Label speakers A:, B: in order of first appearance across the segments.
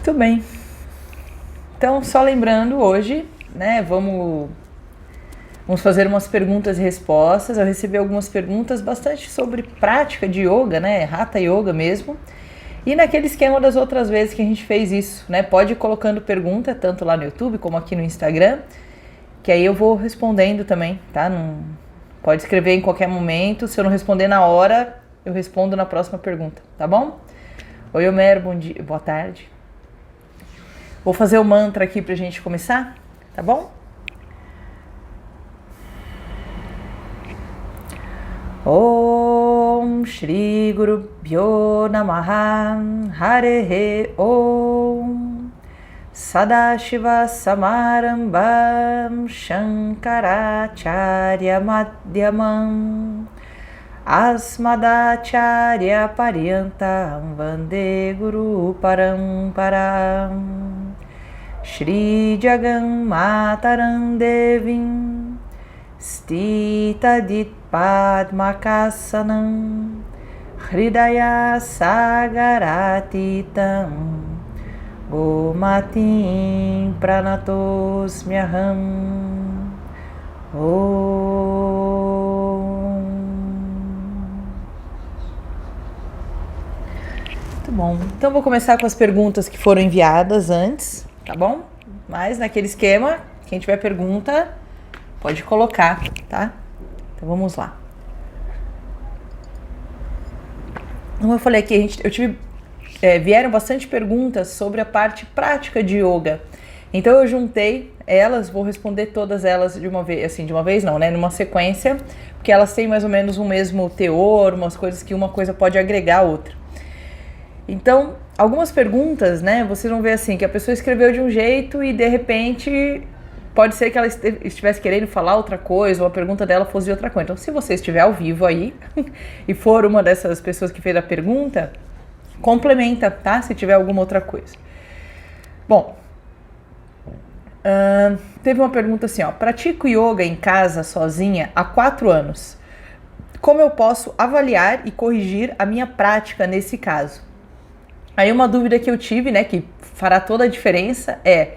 A: Muito bem. Então, só lembrando, hoje, né, vamos fazer umas perguntas e respostas. Eu recebi algumas perguntas bastante sobre prática de yoga, né, Hatha Yoga mesmo. E naquele esquema das outras vezes que a gente fez isso, né, pode ir colocando pergunta, tanto lá no YouTube como aqui no Instagram, que aí eu vou respondendo também, tá? Não, pode escrever em qualquer momento, se eu não responder na hora, eu respondo na próxima pergunta, tá bom? Oi, Homero, bom dia, boa tarde. Vou fazer o mantra aqui pra gente começar, tá bom? Om Shri Guru Pyo Namaha Hare Om Sadashiva Samarambam Shankaracharya Madhyamam Asmadacharya Paryantam Vande Guru Paramparam Shri Jagam Mataram Devim Stita Dit Padmakasanam Hridaya Sagaratitam Gomatim Pranatosmyaham Om. Muito bom. Então vou começar com as perguntas que foram enviadas antes, tá bom? Mas naquele esquema, quem tiver pergunta pode colocar, tá? Então vamos lá. Como eu falei aqui, vieram bastante perguntas sobre a parte prática de yoga. Então eu juntei elas, vou responder todas elas de uma vez, assim, de uma vez não, né? Numa sequência, porque elas têm mais ou menos o mesmo teor, umas coisas que uma coisa pode agregar a outra. Então, algumas perguntas, né? Vocês vão ver assim, que a pessoa escreveu de um jeito e de repente pode ser que ela estivesse querendo falar outra coisa, ou a pergunta dela fosse de outra coisa. Então, se você estiver ao vivo aí e for uma dessas pessoas que fez a pergunta, complementa, tá? Se tiver alguma outra coisa. Bom, teve uma pergunta assim, ó. Pratico yoga em casa, sozinha, há 4 anos. Como eu posso avaliar e corrigir a minha prática nesse caso? Aí uma dúvida que eu tive, né, que fará toda a diferença é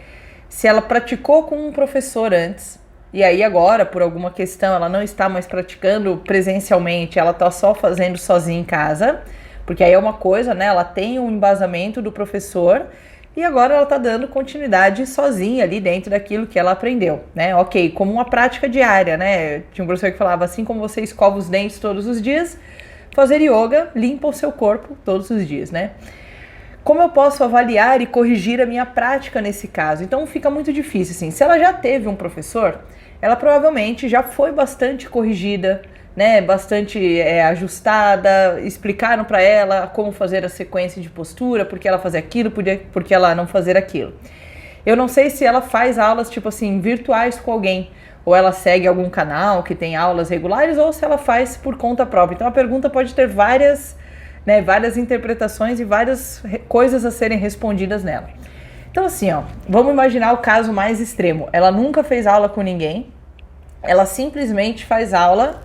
A: se ela praticou com um professor antes, e aí agora, por alguma questão, ela não está mais praticando presencialmente, ela está só fazendo sozinha em casa, porque aí é uma coisa, né? Ela tem um embasamento do professor e agora ela está dando continuidade sozinha ali dentro daquilo que ela aprendeu, né? Ok, como uma prática diária, né? Tinha um professor que falava, assim como você escova os dentes todos os dias, fazer yoga limpa o seu corpo todos os dias, né? Como eu posso avaliar e corrigir a minha prática nesse caso? Então fica muito difícil, assim. Se ela já teve um professor, ela provavelmente já foi bastante corrigida, né? Bastante ajustada, explicaram para ela como fazer a sequência de postura, porque ela fazer aquilo, porque ela não fazer aquilo. Eu não sei se ela faz aulas, tipo assim, virtuais com alguém, ou ela segue algum canal que tem aulas regulares, ou se ela faz por conta própria. Então a pergunta pode ter várias interpretações e várias coisas a serem respondidas nela. Então assim, ó, vamos imaginar o caso mais extremo. Ela nunca fez aula com ninguém, ela simplesmente faz aula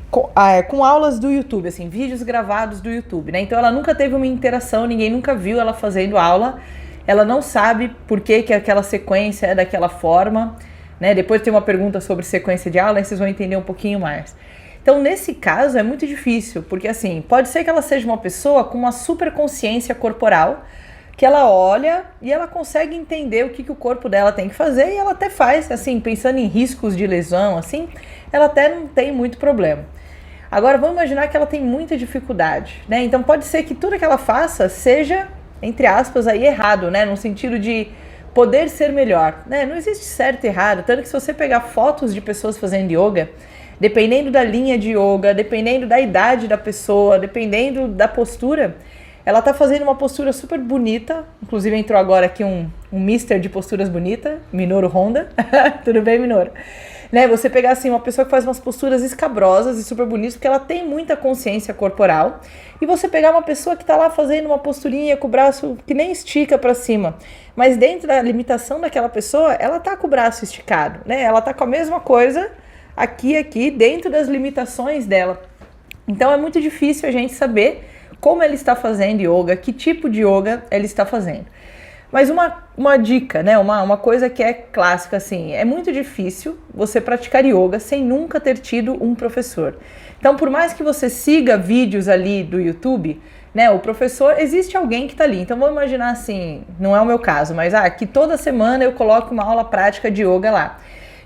A: com aulas do YouTube, assim, vídeos gravados do YouTube, né? Então ela nunca teve uma interação, ninguém nunca viu ela fazendo aula, ela não sabe por que aquela sequência é daquela forma, né? Depois tem uma pergunta sobre sequência de aula, aí vocês vão entender um pouquinho mais. Então, nesse caso, é muito difícil, porque assim, pode ser que ela seja uma pessoa com uma super consciência corporal, que ela olha e ela consegue entender o que o corpo dela tem que fazer e ela até faz, assim, pensando em riscos de lesão, assim, ela até não tem muito problema. Agora, vamos imaginar que ela tem muita dificuldade, né? Então, pode ser que tudo que ela faça seja, entre aspas, aí errado, né? No sentido de poder ser melhor, né? Não existe certo e errado, tanto que se você pegar fotos de pessoas fazendo yoga, dependendo da linha de yoga, dependendo da idade da pessoa, dependendo da postura, ela tá fazendo uma postura super bonita. Inclusive entrou agora aqui um mister de posturas bonitas, Minoru Honda. Tudo bem, Minoru? Né, você pegar assim uma pessoa que faz umas posturas escabrosas e super bonitas, porque ela tem muita consciência corporal, e você pegar uma pessoa que tá lá fazendo uma posturinha com o braço que nem estica para cima, mas dentro da limitação daquela pessoa, ela tá com o braço esticado, né? Ela tá com a mesma coisa aqui, dentro das limitações dela. Então é muito difícil a gente saber como ela está fazendo yoga, que tipo de yoga ela está fazendo. Mas uma dica, né? Uma coisa que é clássica, assim, é muito difícil você praticar yoga sem nunca ter tido um professor. Então, por mais que você siga vídeos ali do YouTube, né? O professor, existe alguém que está ali. Então, vamos imaginar assim, não é o meu caso, mas que toda semana eu coloco uma aula prática de yoga lá.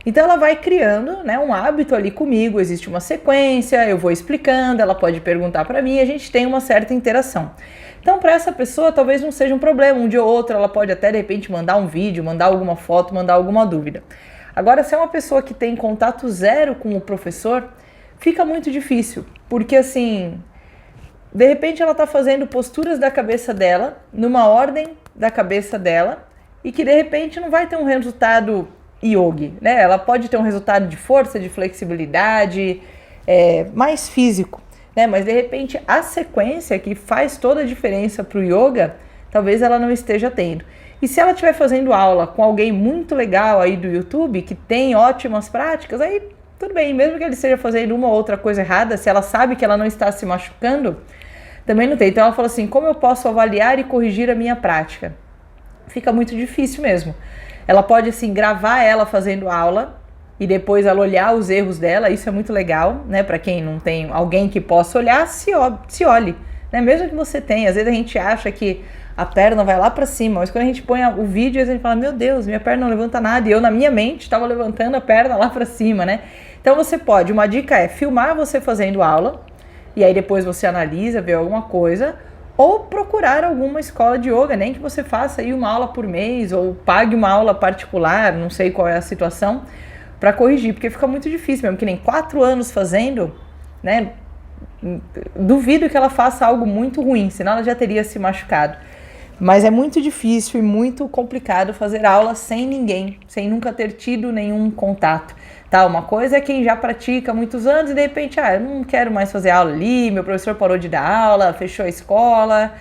A: Então ela vai criando, né, um hábito ali comigo, existe uma sequência, eu vou explicando, ela pode perguntar para mim, a gente tem uma certa interação. Então para essa pessoa talvez não seja um problema, um dia ou outro ela pode até de repente mandar um vídeo, mandar alguma foto, mandar alguma dúvida. Agora se é uma pessoa que tem contato zero com o professor, fica muito difícil, porque assim, de repente ela está fazendo posturas da cabeça dela, numa ordem da cabeça dela, e que de repente não vai ter um resultado yogi, né? Ela pode ter um resultado de força, de flexibilidade, mais físico, né? Mas de repente a sequência que faz toda a diferença para o yoga, talvez ela não esteja tendo. E se ela estiver fazendo aula com alguém muito legal aí do YouTube, que tem ótimas práticas, aí tudo bem, mesmo que ele esteja fazendo uma ou outra coisa errada, se ela sabe que ela não está se machucando, também não tem. Então ela fala assim, como eu posso avaliar e corrigir a minha prática? Fica muito difícil mesmo. Ela pode, assim, gravar ela fazendo aula e depois ela olhar os erros dela, isso é muito legal, né? Para quem não tem alguém que possa olhar, se olhe, né? Mesmo que você tenha, às vezes a gente acha que a perna vai lá para cima, mas quando a gente põe o vídeo, a gente fala, meu Deus, minha perna não levanta nada, e eu na minha mente estava levantando a perna lá para cima, né? Então você pode, uma dica é filmar você fazendo aula, e aí depois você analisa, vê alguma coisa, ou procurar alguma escola de yoga, nem que você faça aí uma aula por mês, ou pague uma aula particular, não sei qual é a situação, para corrigir, porque fica muito difícil mesmo, que nem 4 anos fazendo, né, duvido que ela faça algo muito ruim, senão ela já teria se machucado. Mas é muito difícil e muito complicado fazer aula sem ninguém, sem nunca ter tido nenhum contato. Tá, uma coisa é quem já pratica há muitos anos e de repente, eu não quero mais fazer aula ali, meu professor parou de dar aula, fechou a escola,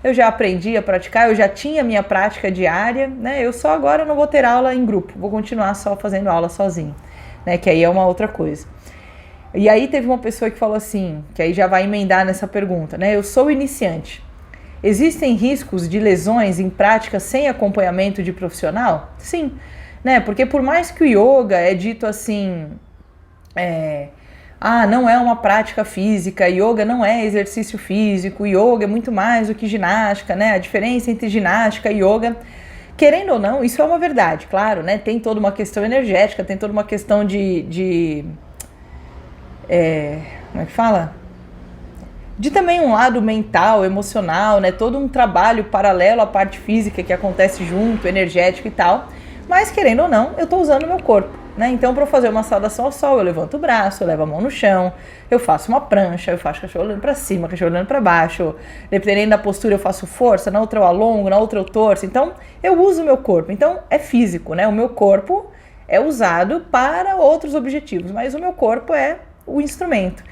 A: eu já aprendi a praticar, eu já tinha minha prática diária, né? Eu só agora não vou ter aula em grupo, vou continuar só fazendo aula sozinho, né? Que aí é uma outra coisa. E aí teve uma pessoa que falou assim, que aí já vai emendar nessa pergunta, né? Eu sou iniciante. Existem riscos de lesões em prática sem acompanhamento de profissional? Sim, né? Porque por mais que o yoga é dito assim, não é uma prática física, yoga não é exercício físico, yoga é muito mais do que ginástica, né? A diferença entre ginástica e yoga, querendo ou não, isso é uma verdade, claro, né? Tem toda uma questão energética, tem toda uma questão como é que fala? De também um lado mental, emocional, né? Todo um trabalho paralelo à parte física que acontece junto, energético e tal. Mas, querendo ou não, eu tô usando o meu corpo, né? Então, para fazer uma saudação ao sol, eu levanto o braço, eu levo a mão no chão, eu faço uma prancha, eu faço cachorro olhando para cima, cachorro olhando para baixo. Dependendo da postura, eu faço força, na outra eu alongo, na outra eu torço. Então, eu uso o meu corpo. Então, é físico, né? O meu corpo é usado para outros objetivos, mas o meu corpo é o instrumento.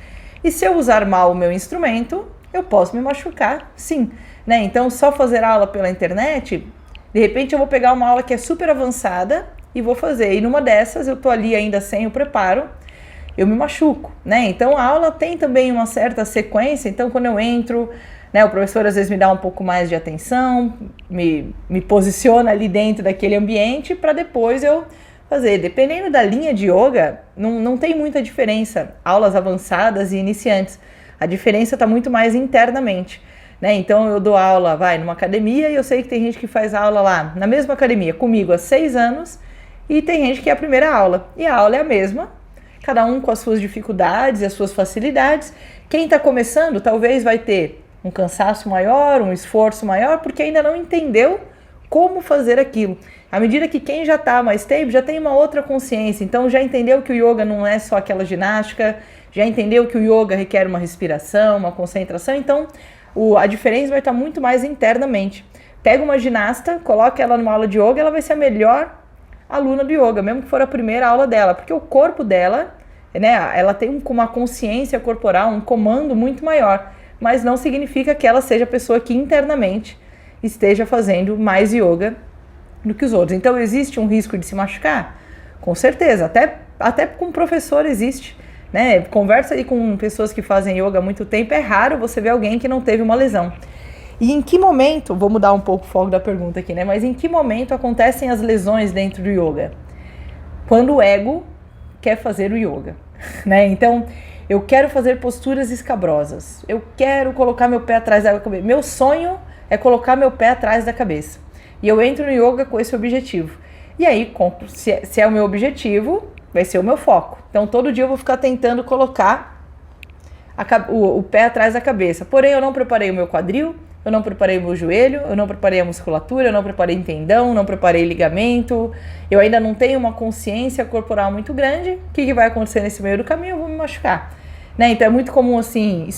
A: E se eu usar mal o meu instrumento, eu posso me machucar, sim, né? Então, só fazer aula pela internet, de repente eu vou pegar uma aula que é super avançada e vou fazer. E numa dessas, eu tô ali ainda sem o preparo, eu me machuco, né? Então, a aula tem também uma certa sequência. Então, quando eu entro, né, o professor às vezes me dá um pouco mais de atenção, me posiciona ali dentro daquele ambiente para depois eu fazer. Dependendo da linha de yoga, não tem muita diferença, aulas avançadas e iniciantes. A diferença está muito mais internamente, né? Então eu dou aula, numa academia e eu sei que tem gente que faz aula lá na mesma academia comigo há 6 anos e tem gente que é a primeira aula. E a aula é a mesma, cada um com as suas dificuldades e as suas facilidades. Quem está começando talvez vai ter um cansaço maior, um esforço maior, porque ainda não entendeu como fazer aquilo. À medida que quem já está mais tempo, já tem uma outra consciência, então já entendeu que o yoga não é só aquela ginástica, já entendeu que o yoga requer uma respiração, uma concentração, então a diferença vai estar muito mais internamente. Pega uma ginasta, coloca ela numa aula de yoga, ela vai ser a melhor aluna do yoga, mesmo que for a primeira aula dela, porque o corpo dela, né, ela tem uma consciência corporal, um comando muito maior, mas não significa que ela seja a pessoa que internamente esteja fazendo mais yoga do que os outros. Então, existe um risco de se machucar? Com certeza, até com professor existe, né? Conversa aí com pessoas que fazem yoga há muito tempo, é raro você ver alguém que não teve uma lesão. E em que momento, vou mudar um pouco o foco da pergunta aqui, né? Mas em que momento acontecem as lesões dentro do yoga? Quando o ego quer fazer o yoga, né? Então, eu quero fazer posturas escabrosas. Eu quero colocar meu pé atrás da cabeça. Meu sonho é colocar meu pé atrás da cabeça. E eu entro no yoga com esse objetivo. E aí, se é o meu objetivo, vai ser o meu foco. Então, todo dia eu vou ficar tentando colocar o pé atrás da cabeça. Porém, eu não preparei o meu quadril, eu não preparei o meu joelho, eu não preparei a musculatura, eu não preparei tendão, não preparei ligamento. Eu ainda não tenho uma consciência corporal muito grande. O que vai acontecer nesse meio do caminho? Eu vou me machucar. Né? Então, é muito comum, assim,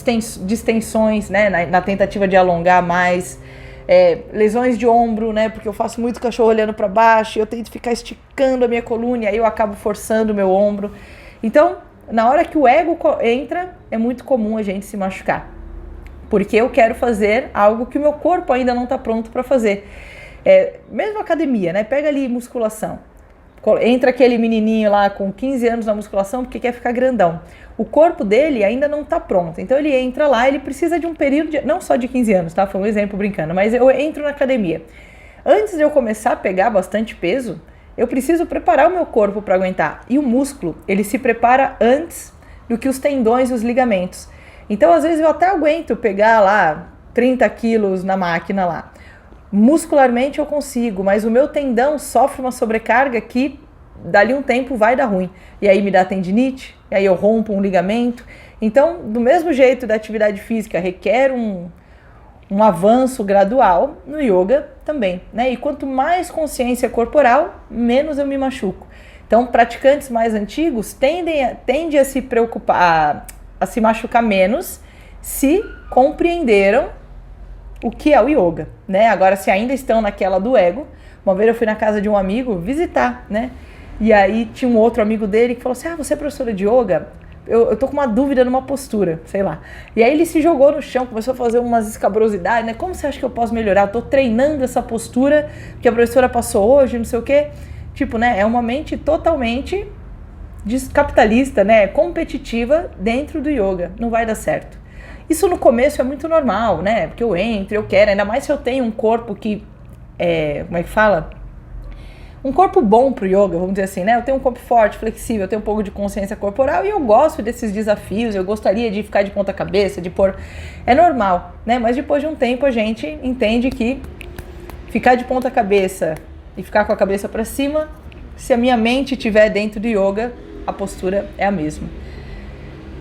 A: distensões, né? na tentativa de alongar mais. Lesões de ombro, né? Porque eu faço muito cachorro olhando para baixo, eu tento ficar esticando a minha coluna e aí eu acabo forçando o meu ombro. Então, na hora que o ego entra, é muito comum a gente se machucar. Porque eu quero fazer algo que o meu corpo ainda não está pronto para fazer. Mesmo academia, né? Pega ali musculação. Entra aquele menininho lá com 15 anos na musculação porque quer ficar grandão. O corpo dele ainda não está pronto. Então ele entra lá, ele precisa de um período, não só de 15 anos, tá? Foi um exemplo brincando, mas eu entro na academia. Antes de eu começar a pegar bastante peso, eu preciso preparar o meu corpo para aguentar. E o músculo, ele se prepara antes do que os tendões e os ligamentos. Então, às vezes, eu até aguento pegar lá 30 quilos na máquina lá. Muscularmente eu consigo, mas o meu tendão sofre uma sobrecarga que dali um tempo vai dar ruim. E aí me dá tendinite, e aí eu rompo um ligamento. Então, do mesmo jeito da atividade física requer um avanço gradual, no yoga também, né? E quanto mais consciência corporal, menos eu me machuco. Então, praticantes mais antigos tendem a se preocupar, a se machucar menos, se compreenderam o que é o yoga, né? Agora, se ainda estão naquela do ego, uma vez eu fui na casa de um amigo visitar, né? E aí tinha um outro amigo dele que falou assim, você é professora de yoga? Eu tô com uma dúvida numa postura, sei lá. E aí ele se jogou no chão, começou a fazer umas escabrosidades, né? Como você acha que eu posso melhorar? Eu tô treinando essa postura que a professora passou hoje, não sei o quê. Tipo, né? É uma mente totalmente capitalista, né? Competitiva dentro do yoga. Não vai dar certo. Isso no começo é muito normal, né? Porque eu entro, eu quero, ainda mais se eu tenho um corpo que, como é que fala? Um corpo bom pro yoga, vamos dizer assim, né? Eu tenho um corpo forte, flexível, eu tenho um pouco de consciência corporal e eu gosto desses desafios, eu gostaria de ficar de ponta cabeça, de pôr... É normal, né? Mas depois de um tempo a gente entende que ficar de ponta cabeça e ficar com a cabeça para cima, se a minha mente estiver dentro do yoga, a postura é a mesma.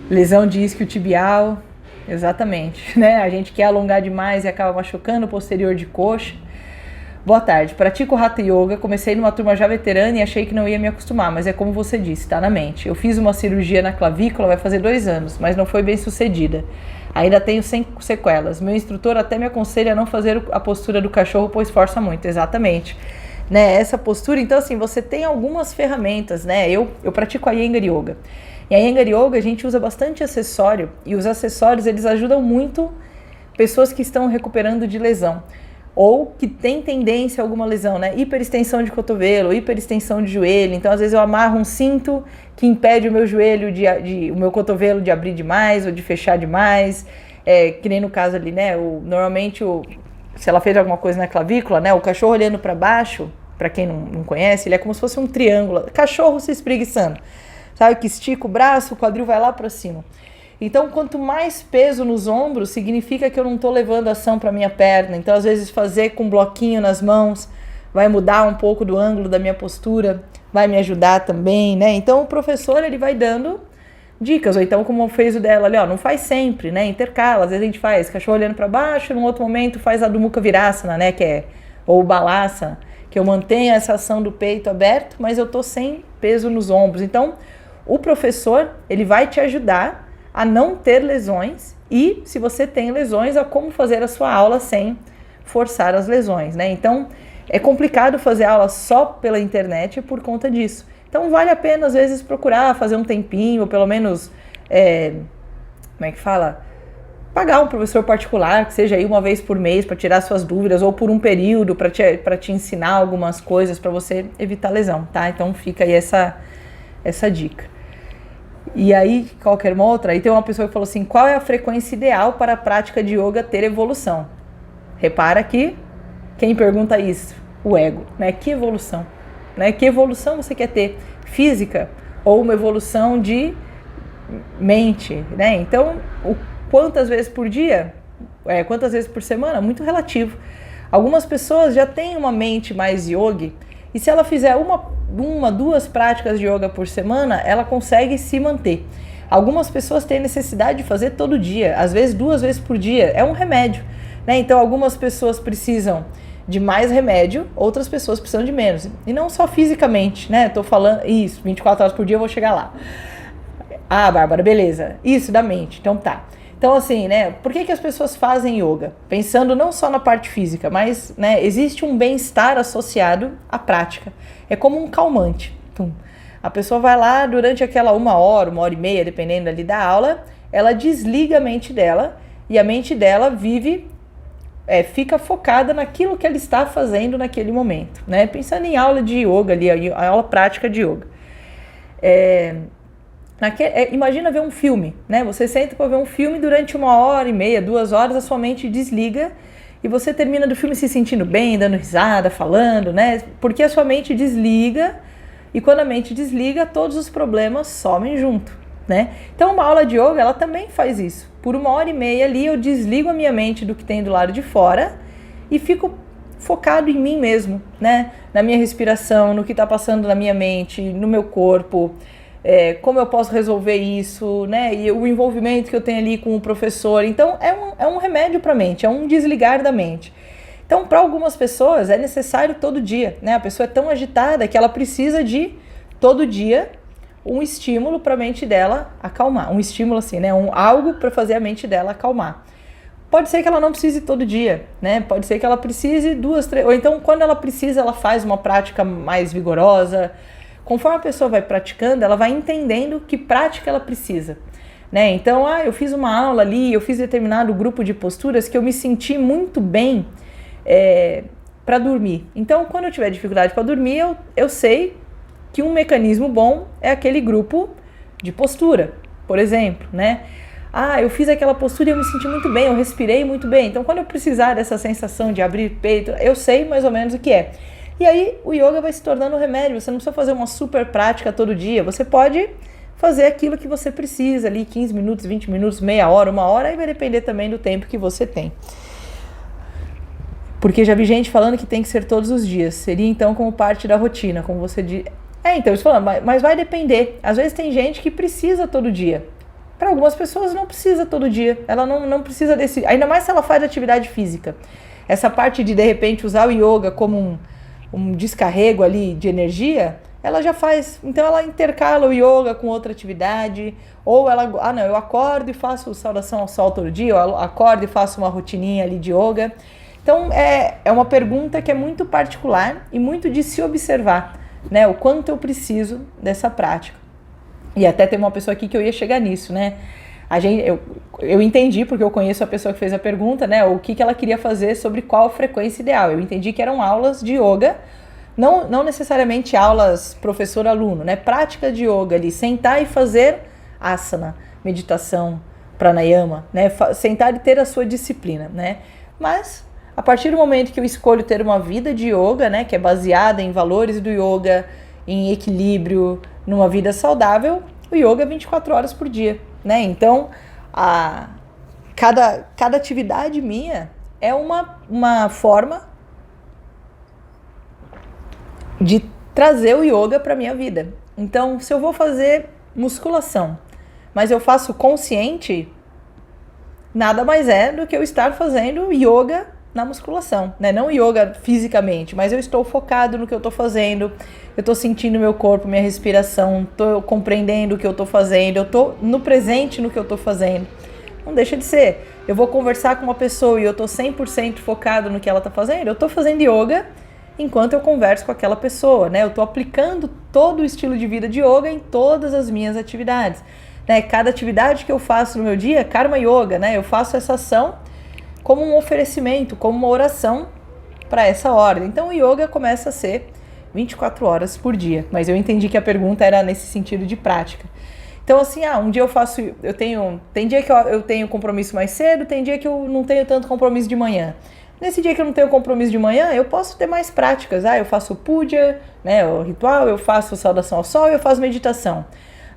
A: Lesão de isquio tibial, exatamente, né? A gente quer alongar demais e acaba machucando o posterior de coxa. Boa tarde, pratico Hatha Yoga, comecei numa turma já veterana e achei que não ia me acostumar, mas é como você disse, tá na mente. Eu fiz uma cirurgia na clavícula, vai fazer 2 anos, mas não foi bem sucedida. Ainda tenho sequelas. Meu instrutor até me aconselha a não fazer a postura do cachorro, pois força muito, exatamente. Né, essa postura, então assim, você tem algumas ferramentas, né? Eu pratico a Iyengar Yoga. E a Iyengar Yoga a gente usa bastante acessório, e os acessórios eles ajudam muito pessoas que estão recuperando de lesão. Ou que tem tendência a alguma lesão, né? Hiperextensão de cotovelo, hiperextensão de joelho. Então, às vezes eu amarro um cinto que impede o meu joelho, o meu cotovelo de abrir demais ou de fechar demais. Que nem no caso ali, né? Normalmente, se ela fez alguma coisa na clavícula, né? O cachorro olhando para baixo, para quem não conhece, ele é como se fosse um triângulo. Cachorro se espreguiçando. Sabe? Que estica o braço, o quadril vai lá para cima. Então, quanto mais peso nos ombros, significa que eu não estou levando ação para minha perna. Então, às vezes, fazer com um bloquinho nas mãos vai mudar um pouco do ângulo da minha postura, vai me ajudar também, né? Então, o professor, ele vai dando dicas. Ou então, como fez o dela ali, não faz sempre, né? Intercala. Às vezes a gente faz cachorro olhando para baixo, num outro momento faz a Adho Mukha Virasana, né? Ou Balasana, que eu mantenho essa ação do peito aberto, mas eu estou sem peso nos ombros. Então, o professor, ele vai te ajudar a não ter lesões e, se você tem lesões, a como fazer a sua aula sem forçar as lesões, né? Então, é complicado fazer aula só pela internet por conta disso. Então, vale a pena, às vezes, procurar fazer um tempinho, ou pelo menos, como é que fala? Pagar um professor particular, que seja aí uma vez por mês, para tirar suas dúvidas, ou por um período, para te ensinar algumas coisas, para você evitar lesão, tá? Então, fica aí essa dica. E aí, qualquer uma outra, aí tem uma pessoa que falou assim, qual é a frequência ideal para a prática de yoga ter evolução? Repara que quem pergunta isso? O ego, né? Que evolução, né? Que evolução você quer ter? Física ou uma evolução de mente, né? Então, quantas vezes por dia? Quantas vezes por semana? Muito relativo. Algumas pessoas já têm uma mente mais yogi e se ela fizer duas práticas de yoga por semana, ela consegue se manter. Algumas pessoas têm necessidade de fazer todo dia, às vezes 2 vezes por dia, é um remédio, né? Então algumas pessoas precisam de mais remédio, outras pessoas precisam de menos. E não só fisicamente, né? Tô falando isso, 24 horas por dia eu vou chegar lá. Ah, Bárbara, beleza. Isso da mente, então tá. Então assim, né, por que as pessoas fazem yoga? Pensando não só na parte física, mas, né, existe um bem-estar associado à prática. É como um calmante. A pessoa vai lá durante aquela 1 hora, 1 hora e meia, dependendo ali da aula, ela desliga a mente dela e a mente dela fica focada naquilo que ela está fazendo naquele momento, né? Pensando em aula de yoga ali, a aula prática de yoga. Imagina ver um filme, né? Você senta para ver um filme durante 1 hora e meia, 2 horas, a sua mente desliga e você termina do filme se sentindo bem, dando risada, falando, né? Porque a sua mente desliga e quando a mente desliga, todos os problemas somem junto, né? Então uma aula de yoga, ela também faz isso. Por 1 hora e meia ali eu desligo a minha mente do que tem do lado de fora e fico focado em mim mesmo, né? Na minha respiração, no que está passando na minha mente, no meu corpo, como eu posso resolver isso, né? E o envolvimento que eu tenho ali com o professor. Então é um remédio para a mente, é um desligar da mente. Então, para algumas pessoas é necessário todo dia, né? A pessoa é tão agitada que ela precisa de todo dia um estímulo para a mente dela acalmar, um estímulo assim, né? Algo para fazer a mente dela acalmar. Pode ser que ela não precise todo dia, né? Pode ser que ela precise 2, 3, ou então quando ela precisa, ela faz uma prática mais vigorosa. Conforme a pessoa vai praticando, ela vai entendendo que prática ela precisa, né? Então, eu fiz uma aula ali, eu fiz determinado grupo de posturas que eu me senti muito bem para dormir. Então, quando eu tiver dificuldade para dormir, eu sei que um mecanismo bom é aquele grupo de postura, por exemplo, né? Eu fiz aquela postura e eu me senti muito bem, eu respirei muito bem. Então, quando eu precisar dessa sensação de abrir peito, eu sei mais ou menos o que é. E aí, o yoga vai se tornando um remédio. Você não precisa fazer uma super prática todo dia. Você pode fazer aquilo que você precisa ali, 15 minutos, 20 minutos, meia hora, 1 hora, aí vai depender também do tempo que você tem. Porque já vi gente falando que tem que ser todos os dias. Seria então como parte da rotina, como você diz. Então, eu estou falando, mas vai depender. Às vezes tem gente que precisa todo dia. Para algumas pessoas não precisa todo dia. Ela não precisa desse... Ainda mais se ela faz atividade física. Essa parte de repente, usar o yoga como um descarrego ali de energia, ela já faz. Então, ela intercala o yoga com outra atividade. Ou ela... eu acordo e faço saudação ao sol todo dia. Ou eu acordo e faço uma rotininha ali de yoga. Então, é uma pergunta que é muito particular e muito de se observar, né? O quanto eu preciso dessa prática. E até tem uma pessoa aqui que eu ia chegar nisso, né? Eu entendi, porque eu conheço a pessoa que fez a pergunta, né? O que ela queria fazer sobre qual a frequência ideal. Eu entendi que eram aulas de yoga, não necessariamente aulas professor-aluno, né? Prática de yoga ali, sentar e fazer asana, meditação, pranayama, né? Sentar e ter a sua disciplina, né? Mas a partir do momento que eu escolho ter uma vida de yoga, né, que é baseada em valores do yoga, em equilíbrio, numa vida saudável, o yoga é 24 horas por dia, né? Então, cada atividade minha é uma forma de trazer o yoga para minha vida. Então, se eu vou fazer musculação, mas eu faço consciente, nada mais é do que eu estar fazendo yoga na musculação, né? Não yoga fisicamente, mas eu estou focado no que eu estou fazendo, eu estou sentindo meu corpo, minha respiração, estou compreendendo o que eu estou fazendo, eu estou no presente no que eu estou fazendo. Não deixa de ser. Eu vou conversar com uma pessoa e eu estou 100% focado no que ela está fazendo, eu estou fazendo yoga enquanto eu converso com aquela pessoa, né? Eu estou aplicando todo o estilo de vida de yoga em todas as minhas atividades, né? Cada atividade que eu faço no meu dia é Karma Yoga, né? Eu faço essa ação como um oferecimento, como uma oração para essa ordem. Então o yoga começa a ser 24 horas por dia, mas eu entendi que a pergunta era nesse sentido de prática. Então assim, um dia tem dia que eu tenho compromisso mais cedo, tem dia que eu não tenho tanto compromisso de manhã. Nesse dia que eu não tenho compromisso de manhã, eu posso ter mais práticas. Eu faço puja, né, o ritual, eu faço saudação ao sol, eu faço meditação.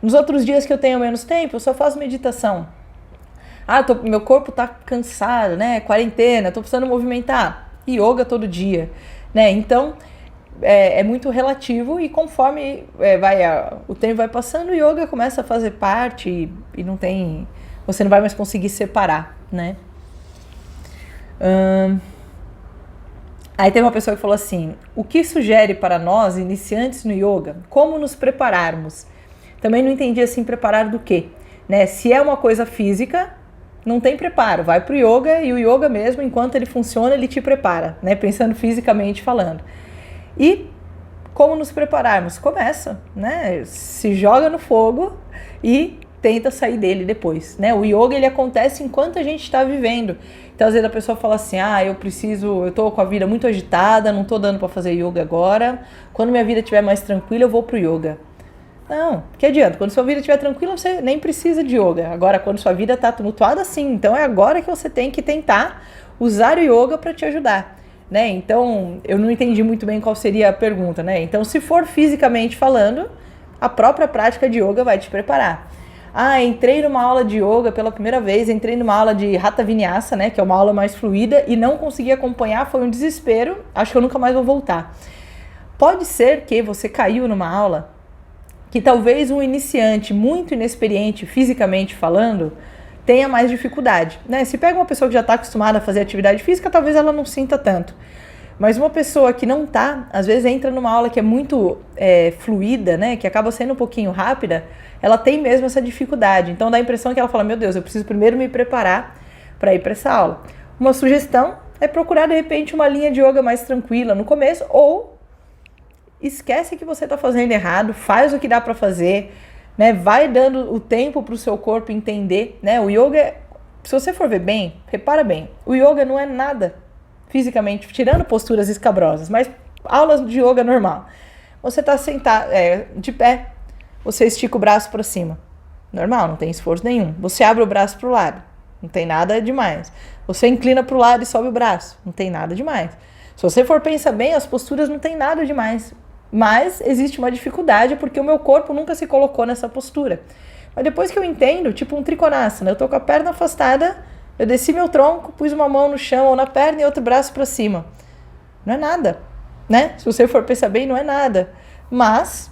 A: Nos outros dias que eu tenho menos tempo, eu só faço meditação. Meu corpo tá cansado, né, quarentena, tô precisando movimentar. Yoga todo dia, né, então é muito relativo e conforme o tempo vai passando, o yoga começa a fazer parte e não tem, você não vai mais conseguir separar, né. Aí tem uma pessoa que falou assim: o que sugere para nós, iniciantes no yoga, como nos prepararmos? Também não entendi assim, preparar do quê? Né? Se é uma coisa física, não tem preparo, vai pro yoga e o yoga mesmo, enquanto ele funciona, ele te prepara, né? Pensando fisicamente falando. E como nos prepararmos? Começa, né? Se joga no fogo e tenta sair dele depois, né? O yoga, ele acontece enquanto a gente está vivendo. Então, às vezes a pessoa fala assim: eu tô com a vida muito agitada, não tô dando para fazer yoga agora. Quando minha vida estiver mais tranquila, eu vou pro yoga. Não, que adianta? Quando sua vida estiver tranquila, você nem precisa de yoga. Agora, quando sua vida está tumultuada, sim. Então, é agora que você tem que tentar usar o yoga para te ajudar, né? Então, eu não entendi muito bem qual seria a pergunta, né? Então, se for fisicamente falando, a própria prática de yoga vai te preparar. Entrei numa aula de yoga pela primeira vez, entrei numa aula de Hatha Vinyasa, né, que é uma aula mais fluida, e não consegui acompanhar, foi um desespero, acho que eu nunca mais vou voltar. Pode ser que você caiu numa aula que talvez um iniciante muito inexperiente, fisicamente falando, tenha mais dificuldade, né? Se pega uma pessoa que já está acostumada a fazer atividade física, talvez ela não sinta tanto. Mas uma pessoa que não tá, às vezes entra numa aula que é muito fluida, né, que acaba sendo um pouquinho rápida, ela tem mesmo essa dificuldade. Então dá a impressão que ela fala: meu Deus, eu preciso primeiro me preparar para ir para essa aula. Uma sugestão é procurar de repente uma linha de yoga mais tranquila no começo, ou esquece que você está fazendo errado, faz o que dá para fazer, né, vai dando o tempo para o seu corpo entender, né. O yoga, se você for ver bem, repara bem, o yoga não é nada fisicamente, tirando posturas escabrosas, mas aulas de yoga normal. Você está sentado, de pé, você estica o braço para cima, normal, não tem esforço nenhum. Você abre o braço para o lado, não tem nada demais. Você inclina para o lado e sobe o braço, não tem nada demais. Se você for pensar bem, as posturas não tem nada demais, mas existe uma dificuldade porque o meu corpo nunca se colocou nessa postura. Mas depois que eu entendo, tipo um trikonasana, eu tô com a perna afastada, eu desci meu tronco, pus uma mão no chão ou na perna e outro braço para cima. Não é nada, né? Se você for pensar bem, não é nada. Mas,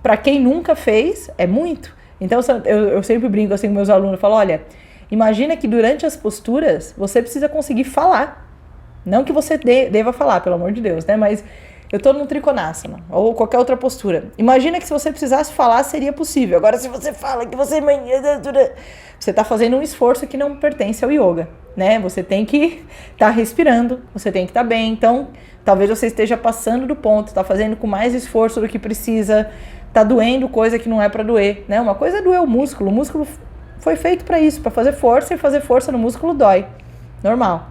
A: para quem nunca fez, é muito. Então, eu sempre brinco assim com meus alunos, eu falo: olha, imagina que durante as posturas, você precisa conseguir falar. Não que você deva falar, pelo amor de Deus, né? Mas eu tô num trikonasana, ou qualquer outra postura. Imagina que se você precisasse falar, seria possível. Agora, se você fala que você está fazendo um esforço que não pertence ao yoga, né? Você tem que estar respirando, você tem que estar bem. Então, talvez você esteja passando do ponto, está fazendo com mais esforço do que precisa, está doendo coisa que não é para doer, né? Uma coisa é doer o músculo foi feito para isso, para fazer força, e fazer força no músculo dói, normal.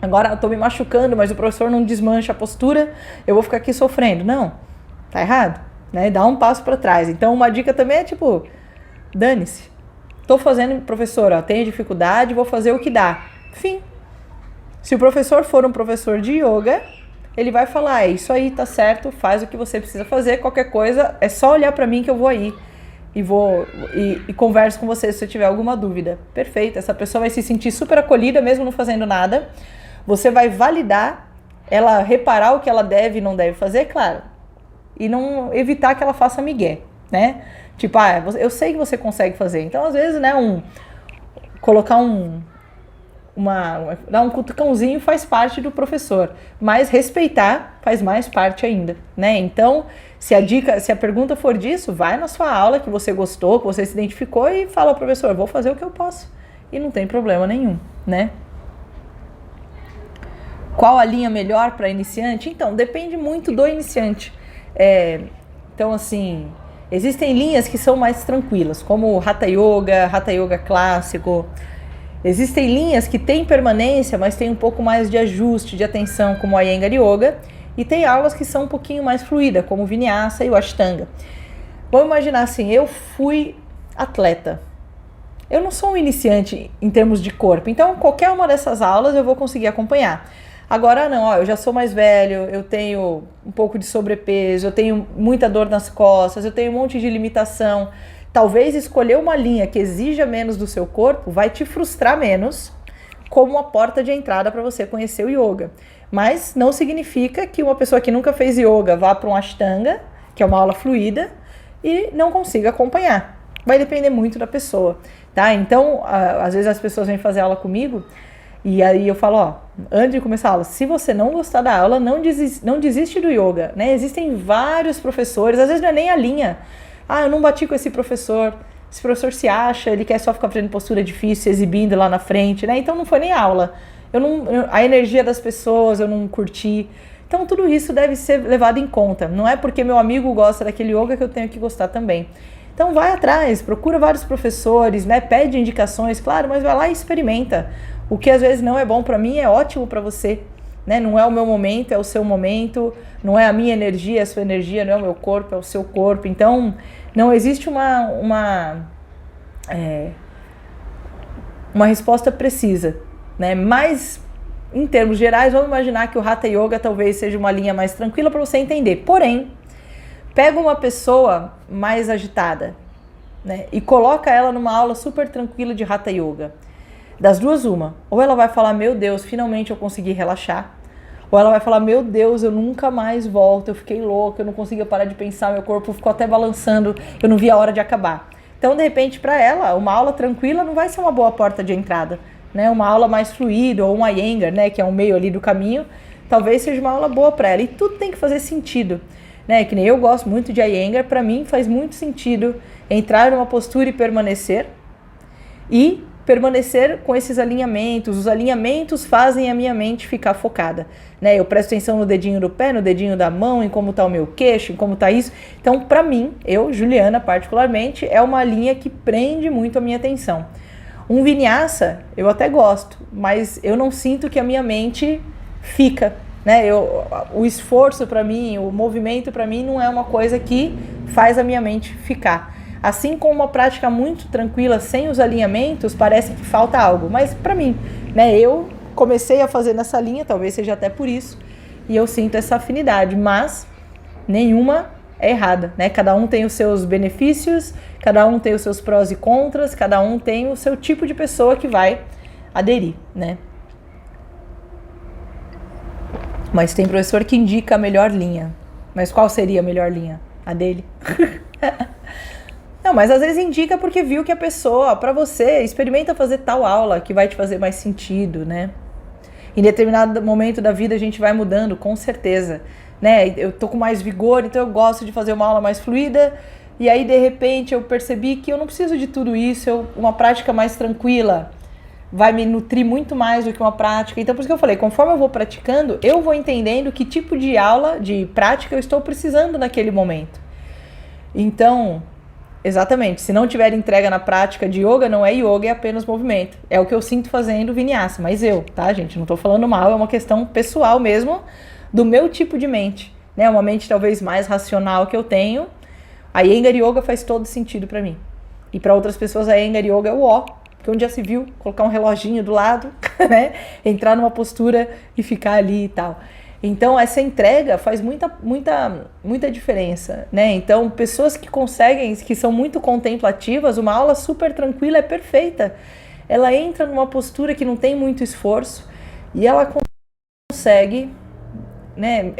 A: Agora eu tô me machucando, mas o professor não desmancha a postura, eu vou ficar aqui sofrendo. Não, tá errado, né? Dá um passo para trás. Então uma dica também é tipo, dane-se. Tô fazendo, professor, tenho dificuldade, vou fazer o que dá. Fim. Se o professor for um professor de yoga, ele vai falar: é isso aí, tá certo, faz o que você precisa fazer, qualquer coisa, é só olhar para mim que eu vou aí. E converso com você se você tiver alguma dúvida. Perfeito, essa pessoa vai se sentir super acolhida, mesmo não fazendo nada. Você vai validar, ela reparar o que ela deve e não deve fazer, claro. E não evitar que ela faça migué, né? Tipo, eu sei que você consegue fazer. Então, às vezes, né, dar um cutucãozinho faz parte do professor. Mas respeitar faz mais parte ainda, né? Então, se a pergunta for disso, vai na sua aula que você gostou, que você se identificou e fala ao professor: vou fazer o que eu posso. E não tem problema nenhum, né? Qual a linha melhor para iniciante? Então, depende muito do iniciante. Então, assim, existem linhas que são mais tranquilas, como o Hatha Yoga clássico. Existem linhas que têm permanência, mas tem um pouco mais de ajuste, de atenção, como a Iyengar Yoga. E tem aulas que são um pouquinho mais fluídas, como o Vinyasa e o Ashtanga. Vamos imaginar assim, eu fui atleta. Eu não sou um iniciante em termos de corpo, então qualquer uma dessas aulas eu vou conseguir acompanhar. Agora não, ó, eu já sou mais velho, eu tenho um pouco de sobrepeso, eu tenho muita dor nas costas, eu tenho um monte de limitação. Talvez escolher uma linha que exija menos do seu corpo vai te frustrar menos como uma porta de entrada para você conhecer o yoga. Mas não significa que uma pessoa que nunca fez yoga vá para um Ashtanga, que é uma aula fluida, e não consiga acompanhar. Vai depender muito da pessoa, tá? Então, às vezes as pessoas vêm fazer aula comigo e aí eu falo, ó, antes de começar a aula, se você não gostar da aula, não desiste do yoga, né? Existem vários professores, às vezes não é nem a linha. Ah, eu não bati com esse professor se acha, ele quer só ficar fazendo postura difícil, se exibindo lá na frente, né? Então não foi nem aula. A energia das pessoas eu não curti. Então tudo isso deve ser levado em conta. Não é porque meu amigo gosta daquele yoga que eu tenho que gostar também. Então vai atrás, procura vários professores, né? Pede indicações, claro, mas vai lá e experimenta. O que às vezes não é bom para mim é ótimo para você, né? Não é o meu momento, é o seu momento. Não é a minha energia, é a sua energia, não é o meu corpo, é o seu corpo. Então não existe uma resposta precisa, né? Mas em termos gerais, vamos imaginar que o Hatha Yoga talvez seja uma linha mais tranquila para você entender. Porém, pega uma pessoa mais agitada, né, e coloca ela numa aula super tranquila de Hatha Yoga. Das duas, uma. Ou ela vai falar, meu Deus, finalmente eu consegui relaxar. Ou ela vai falar, meu Deus, eu nunca mais volto, eu fiquei louca, eu não conseguia parar de pensar, meu corpo ficou até balançando, eu não vi a hora de acabar. Então, de repente, para ela, uma aula tranquila não vai ser uma boa porta de entrada, né? Uma aula mais fluida, ou um Iyengar, né, que é um meio ali do caminho, talvez seja uma aula boa para ela. E tudo tem que fazer sentido, né? Que nem eu gosto muito de Iyengar, para mim faz muito sentido entrar numa postura e permanecer com esses alinhamentos. Os alinhamentos fazem a minha mente ficar focada, né? Eu presto atenção no dedinho do pé, no dedinho da mão, em como está o meu queixo, em como está isso. Então, para mim, Juliana, particularmente, é uma linha que prende muito a minha atenção. Um Vinyasa, eu até gosto, mas eu não sinto que a minha mente fica, né? O esforço para mim, o movimento para mim não é uma coisa que faz a minha mente ficar. Assim como uma prática muito tranquila, sem os alinhamentos, parece que falta algo. Mas para mim, né, eu comecei a fazer nessa linha, talvez seja até por isso, e eu sinto essa afinidade, mas nenhuma é errada, né? Cada um tem os seus benefícios, cada um tem os seus prós e contras, cada um tem o seu tipo de pessoa que vai aderir, né? Mas tem professor que indica a melhor linha. Mas qual seria a melhor linha? A dele? Não, mas às vezes indica porque viu que a pessoa, para você, experimenta fazer tal aula que vai te fazer mais sentido, né? Em determinado momento da vida a gente vai mudando, com certeza, né? Eu tô com mais vigor, então eu gosto de fazer uma aula mais fluida, e aí de repente eu percebi que eu não preciso de tudo isso, uma prática mais tranquila vai me nutrir muito mais do que uma prática. Então por isso que eu falei, conforme eu vou praticando, eu vou entendendo que tipo de aula, de prática eu estou precisando naquele momento. Então, exatamente, se não tiver entrega na prática de yoga, não é yoga, é apenas movimento. É o que eu sinto fazendo Vinyasa, mas tá, gente? Não tô falando mal, é uma questão pessoal mesmo, do meu tipo de mente, né? Uma mente talvez mais racional que eu tenho. A Iyengar Yoga faz todo sentido para mim. E para outras pessoas a Iyengar Yoga é o ó, que onde já se viu, colocar um reloginho do lado, né? Entrar numa postura e ficar ali e tal. Então, essa entrega faz muita diferença, né? Então, pessoas que conseguem, que são muito contemplativas, uma aula super tranquila é perfeita. Ela entra numa postura que não tem muito esforço e ela consegue, né,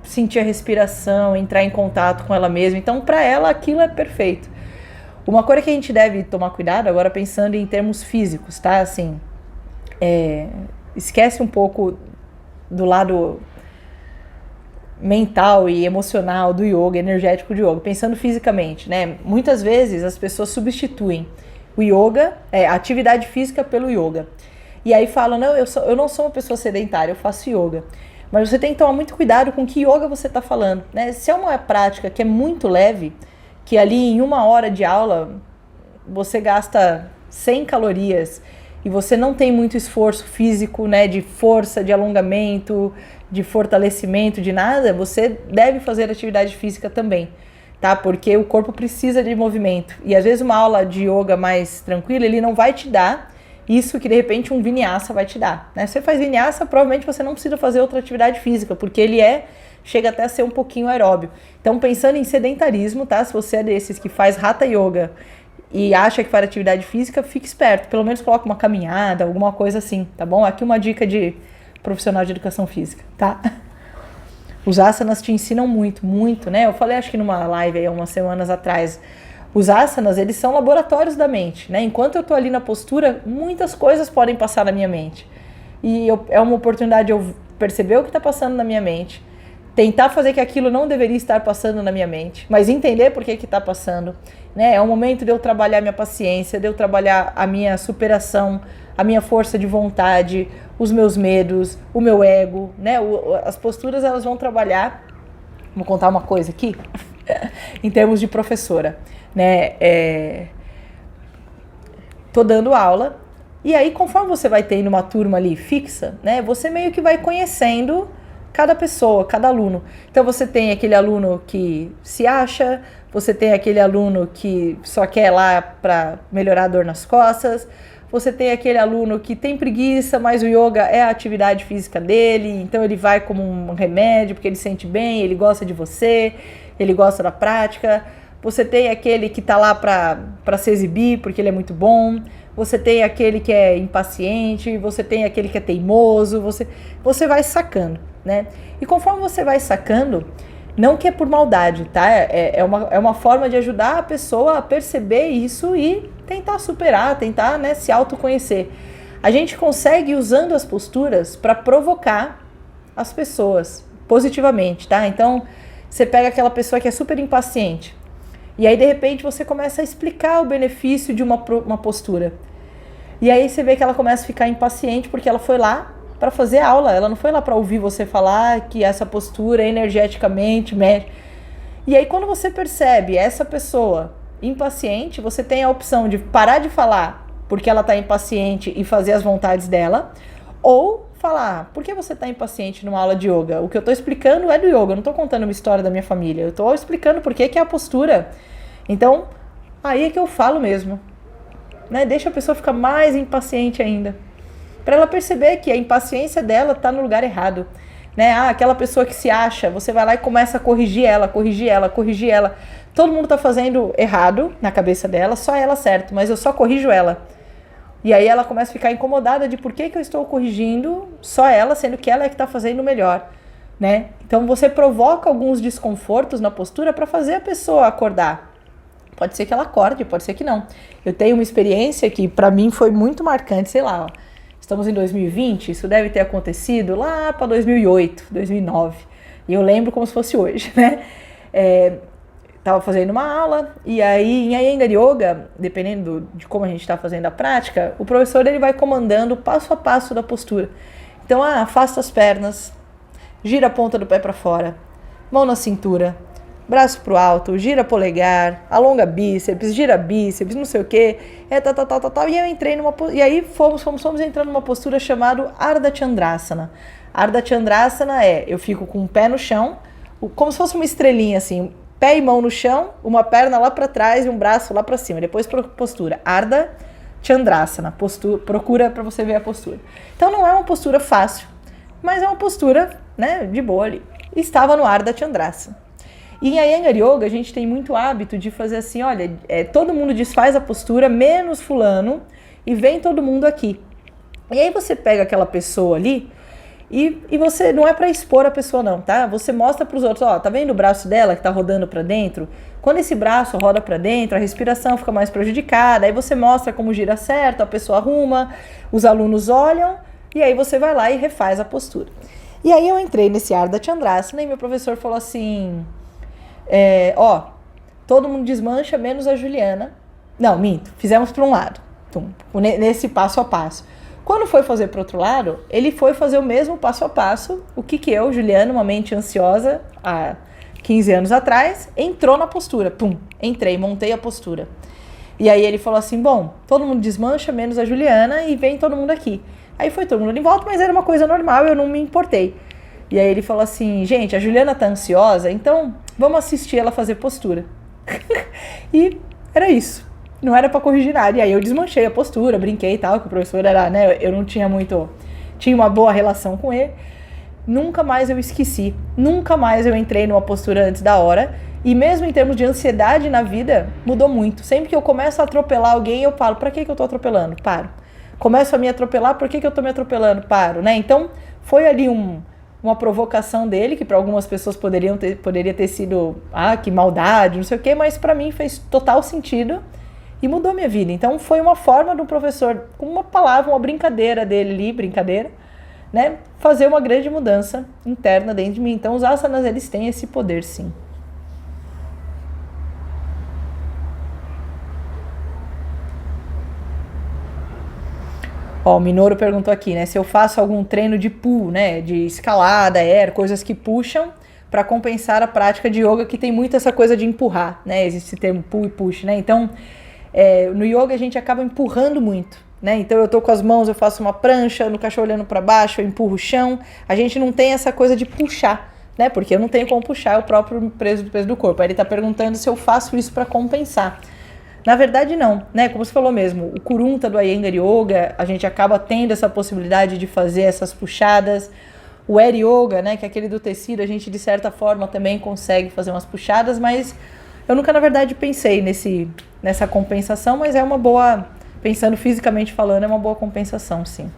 A: sentir a respiração, entrar em contato com ela mesma. Então, para ela, aquilo é perfeito. Uma coisa que a gente deve tomar cuidado, agora pensando em termos físicos, tá? Assim, esquece um pouco do lado mental e emocional do yoga, energético do yoga, pensando fisicamente, né? Muitas vezes as pessoas substituem o yoga, a atividade física pelo yoga. E aí falam, não, eu não sou uma pessoa sedentária, eu faço yoga. Mas você tem que tomar muito cuidado com que yoga você está falando, né? Se é uma prática que é muito leve, que ali em 1 hora de aula você gasta 100 calorias e você não tem muito esforço físico, né, de força, de alongamento, de fortalecimento, de nada, você deve fazer atividade física também, tá? Porque o corpo precisa de movimento. E às vezes uma aula de yoga mais tranquila, ele não vai te dar isso que de repente um vinyasa vai te dar, né? Você faz vinyasa, provavelmente você não precisa fazer outra atividade física, porque ele chega até a ser um pouquinho aeróbio. Então, pensando em sedentarismo, tá? Se você é desses que faz Hatha Yoga e acha que faz atividade física, fique esperto. Pelo menos coloque uma caminhada, alguma coisa assim, tá bom? Aqui uma dica de profissional de educação física, tá? Os asanas te ensinam muito, muito, né? Eu falei, acho que numa live aí, umas semanas atrás, os asanas, eles são laboratórios da mente, né? Enquanto eu tô ali na postura, muitas coisas podem passar na minha mente. E é uma oportunidade de eu perceber o que tá passando na minha mente, tentar fazer que aquilo não deveria estar passando na minha mente, mas entender por que tá passando, né? É um momento de eu trabalhar minha paciência, de eu trabalhar a minha superação, a minha força de vontade, os meus medos, o meu ego, né? As posturas, elas vão trabalhar. Vou contar uma coisa aqui, em termos de professora, né? Tô dando aula, e aí conforme você vai tendo uma turma ali fixa, né? Você meio que vai conhecendo cada pessoa, cada aluno. Então você tem aquele aluno que se acha, você tem aquele aluno que só quer lá para melhorar a dor nas costas, você tem aquele aluno que tem preguiça, mas o yoga é a atividade física dele, então ele vai como um remédio, porque ele sente bem, ele gosta de você, ele gosta da prática. Você tem aquele que tá lá para se exibir, porque ele é muito bom. Você tem aquele que é impaciente, você tem aquele que é teimoso, você vai sacando, né? E conforme você vai sacando, não que é por maldade, tá? É uma forma de ajudar a pessoa a perceber isso e tentar superar, tentar, né, se autoconhecer. A gente consegue, usando as posturas, para provocar as pessoas positivamente, tá? Então, você pega aquela pessoa que é super impaciente, e aí, de repente, você começa a explicar o benefício de uma postura. E aí você vê que ela começa a ficar impaciente porque ela foi lá para fazer aula, ela não foi lá para ouvir você falar que essa postura energeticamente mexe. E aí, quando você percebe essa pessoa impaciente, você tem a opção de parar de falar porque ela está impaciente e fazer as vontades dela, ou falar, por que você está impaciente numa aula de yoga? O que eu estou explicando é do yoga, eu não estou contando uma história da minha família, eu estou explicando por que é a postura. Então, aí é que eu falo mesmo, né? Deixa a pessoa ficar mais impaciente ainda, para ela perceber que a impaciência dela está no lugar errado, né? Aquela pessoa que se acha, você vai lá e começa a corrigir ela. Todo mundo está fazendo errado na cabeça dela, só ela certo, mas eu só corrijo ela. E aí ela começa a ficar incomodada de por que eu estou corrigindo só ela, sendo que ela é que está fazendo o melhor, né? Então você provoca alguns desconfortos na postura para fazer a pessoa acordar. Pode ser que ela acorde, pode ser que não. Eu tenho uma experiência que para mim foi muito marcante, sei lá, ó, estamos em 2020, isso deve ter acontecido lá para 2008, 2009. E eu lembro como se fosse hoje, né? Estava fazendo uma aula, e aí em Iyengar Yoga, dependendo de como a gente está fazendo a prática, o professor ele vai comandando passo a passo da postura. Então, afasta as pernas, gira a ponta do pé para fora, mão na cintura, braço pro alto, gira polegar, alonga bíceps, gira bíceps, não sei o que, e eu entrei e aí fomos entrando numa postura chamada Ardha Chandrasana. Ardha Chandrasana eu fico com o pé no chão, como se fosse uma estrelinha assim, pé e mão no chão, uma perna lá para trás e um braço lá para cima. Depois postura Ardha Chandrasana. Procura para você ver a postura. Então não é uma postura fácil, mas é uma postura, né, de boa ali. Estava no Ardha Chandrasana. E em Iyengar Yoga a gente tem muito hábito de fazer assim, olha, todo mundo desfaz a postura, menos fulano, e vem todo mundo aqui. E aí você pega aquela pessoa ali, e você, não é para expor a pessoa não, tá? Você mostra para os outros, ó, tá vendo o braço dela que tá rodando para dentro? Quando esse braço roda para dentro, a respiração fica mais prejudicada, aí você mostra como gira certo, a pessoa arruma, os alunos olham, e aí você vai lá e refaz a postura. E aí eu entrei nesse Ardha Chandrasana e meu professor falou assim, todo mundo desmancha, menos a Juliana. Não, minto, fizemos para um lado, nesse passo a passo. Quando foi fazer para o outro lado, ele foi fazer o mesmo passo a passo, o que eu, Juliana, uma mente ansiosa, há 15 anos atrás, entrou na postura. Entrei, montei a postura. E aí ele falou assim, bom, todo mundo desmancha, menos a Juliana, e vem todo mundo aqui. Aí foi todo mundo em volta, mas era uma coisa normal, eu não me importei. E aí ele falou assim, gente, a Juliana tá ansiosa, então vamos assistir ela fazer postura. E era isso. não era pra corrigir nada. E aí eu desmanchei a postura, brinquei e tal, que o professor era, né, eu não tinha muito, tinha uma boa relação com ele. Nunca mais eu esqueci, nunca mais eu entrei numa postura antes da hora. E mesmo em termos de ansiedade na vida, mudou muito. Sempre que eu começo a atropelar alguém, eu falo, pra que eu tô atropelando? Paro. Começo a me atropelar, por que eu tô me atropelando? Paro, né? Então, foi ali uma provocação dele, que para algumas pessoas poderia ter sido, que maldade, não sei o quê, mas para mim fez total sentido e mudou minha vida. Então, foi uma forma do professor, com uma palavra, uma brincadeira dele ali, brincadeira, né? Fazer uma grande mudança interna dentro de mim. Então, os asanas, eles têm esse poder, sim. Ó, o Minoru perguntou aqui, né, se eu faço algum treino de pull, né, de escalada, coisas que puxam para compensar a prática de yoga, que tem muito essa coisa de empurrar, né, existe esse termo pull e push, né, então no yoga a gente acaba empurrando muito, né, então eu tô com as mãos, eu faço uma prancha, no cachorro olhando para baixo, eu empurro o chão, a gente não tem essa coisa de puxar, né, porque eu não tenho como puxar o próprio peso do corpo, aí ele tá perguntando se eu faço isso para compensar. Na verdade, não, né? Como você falou mesmo, o Kurunta do Iyengar Yoga, a gente acaba tendo essa possibilidade de fazer essas puxadas. O Air Yoga, né, que é aquele do tecido, a gente de certa forma também consegue fazer umas puxadas, mas eu nunca, na verdade, pensei nessa compensação, mas é uma boa, pensando fisicamente falando, é uma boa compensação, sim.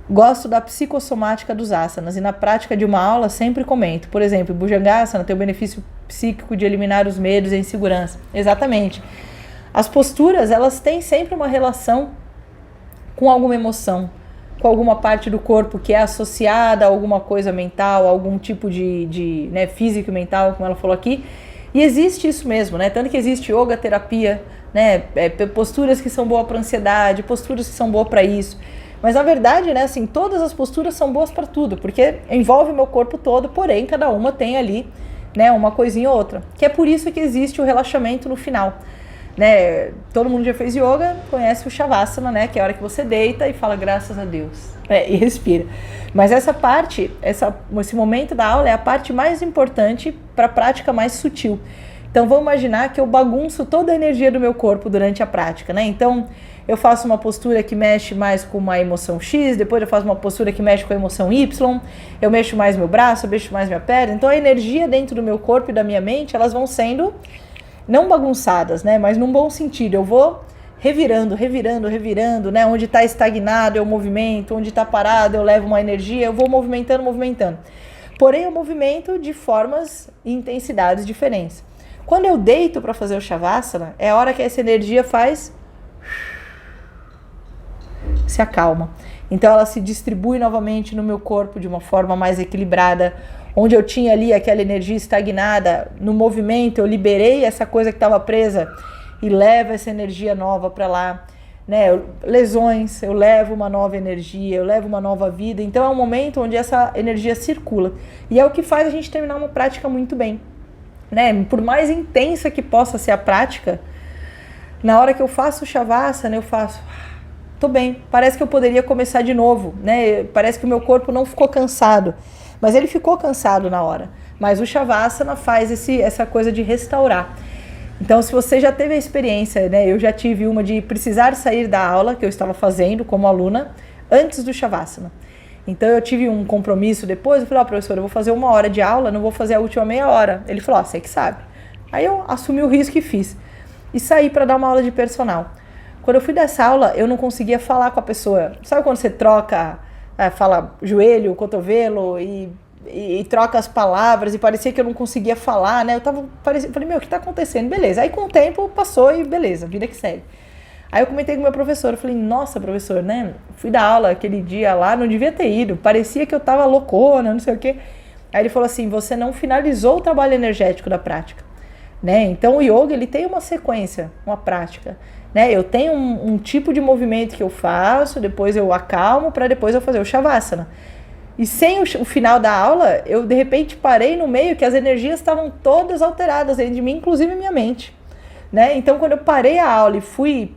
A: Gosto da psicossomática dos asanas e na prática de uma aula sempre comento. Por exemplo, Bhujangasana tem o benefício psíquico de eliminar os medos e a insegurança. Exatamente. As posturas, elas têm sempre uma relação com alguma emoção, com alguma parte do corpo que é associada a alguma coisa mental, algum tipo de né, físico e mental, como ela falou aqui. E existe isso mesmo, né? Tanto que existe yoga terapia, né? Posturas que são boas para ansiedade, posturas que são boas para isso. Mas na verdade, né, assim, todas as posturas são boas para tudo, porque envolve o meu corpo todo, porém cada uma tem ali, né, uma coisinha ou outra. Que é por isso que existe o relaxamento no final. Né, todo mundo já fez yoga, conhece o Shavasana, né, que é a hora que você deita e fala graças a Deus, e respira. Mas essa parte, esse momento da aula é a parte mais importante para a prática mais sutil. Então vamos imaginar que eu bagunço toda a energia do meu corpo durante a prática, né? Então eu faço uma postura que mexe mais com uma emoção X, depois eu faço uma postura que mexe com a emoção Y, eu mexo mais meu braço, eu mexo mais minha perna. Então a energia dentro do meu corpo e da minha mente, elas vão sendo não bagunçadas, né, mas num bom sentido. Eu vou revirando, né, onde está estagnado eu movimento, onde está parado eu levo uma energia, eu vou movimentando. Porém, eu movimento de formas e intensidades diferentes. Quando eu deito para fazer o Shavasana, é a hora que essa energia se acalma. Então ela se distribui novamente no meu corpo de uma forma mais equilibrada. Onde eu tinha ali aquela energia estagnada, no movimento eu liberei essa coisa que estava presa e levo essa energia nova para lá, né? Lesões, eu levo uma nova energia, eu levo uma nova vida. Então é um momento onde essa energia circula e é o que faz a gente terminar uma prática muito bem, né? Por mais intensa que possa ser a prática, na hora que eu faço o Shavasana, eu faço, tô bem, parece que eu poderia começar de novo, né? Parece que o meu corpo não ficou cansado. Mas ele ficou cansado na hora. Mas o Shavasana faz essa coisa de restaurar. Então, se você já teve a experiência, né? Eu já tive uma de precisar sair da aula que eu estava fazendo como aluna antes do Shavasana. Então, eu tive um compromisso depois. Eu falei, professor, eu vou fazer 1 hora de aula, não vou fazer a última meia hora. Ele falou, você que sabe. Aí eu assumi o risco e fiz. E saí para dar uma aula de personal. Quando eu fui dessa aula, eu não conseguia falar com a pessoa. Sabe quando você troca... fala joelho, cotovelo e troca as palavras e parecia que eu não conseguia falar, né? Falei, meu, o que tá acontecendo? Beleza. Aí com o tempo passou e beleza, vida que segue. Aí eu comentei com o meu professor, eu falei, nossa, professor, né? Fui dar aula aquele dia lá, não devia ter ido, parecia que eu tava loucona, não sei o quê. Aí ele falou assim, você não finalizou o trabalho energético da prática, né? Então o yoga, ele tem uma sequência, uma prática. Né, eu tenho um tipo de movimento que eu faço, depois eu acalmo para depois eu fazer o Shavasana. E sem o final da aula, eu de repente parei no meio que as energias estavam todas alteradas dentro de mim, inclusive minha mente. Né? Então quando eu parei a aula e fui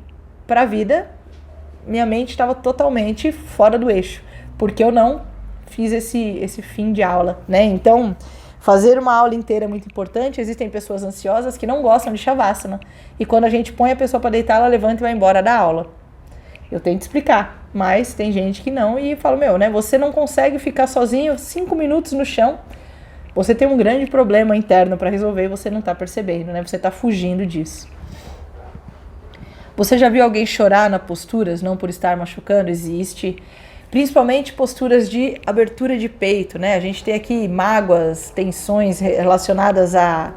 A: para a vida, minha mente estava totalmente fora do eixo, porque eu não fiz esse fim de aula. Né? Então Fazer uma aula inteira é muito importante. Existem pessoas ansiosas que não gostam de Shavasana. E quando a gente põe a pessoa para deitar, ela levanta e vai embora da aula. Eu tento explicar, mas tem gente que não e falo, né? Você não consegue ficar sozinho 5 minutos no chão. Você tem um grande problema interno para resolver e você não está percebendo, né? Você está fugindo disso. Você já viu alguém chorar nas posturas, não por estar machucando? Existe, principalmente posturas de abertura de peito, né? A gente tem aqui mágoas, tensões relacionadas a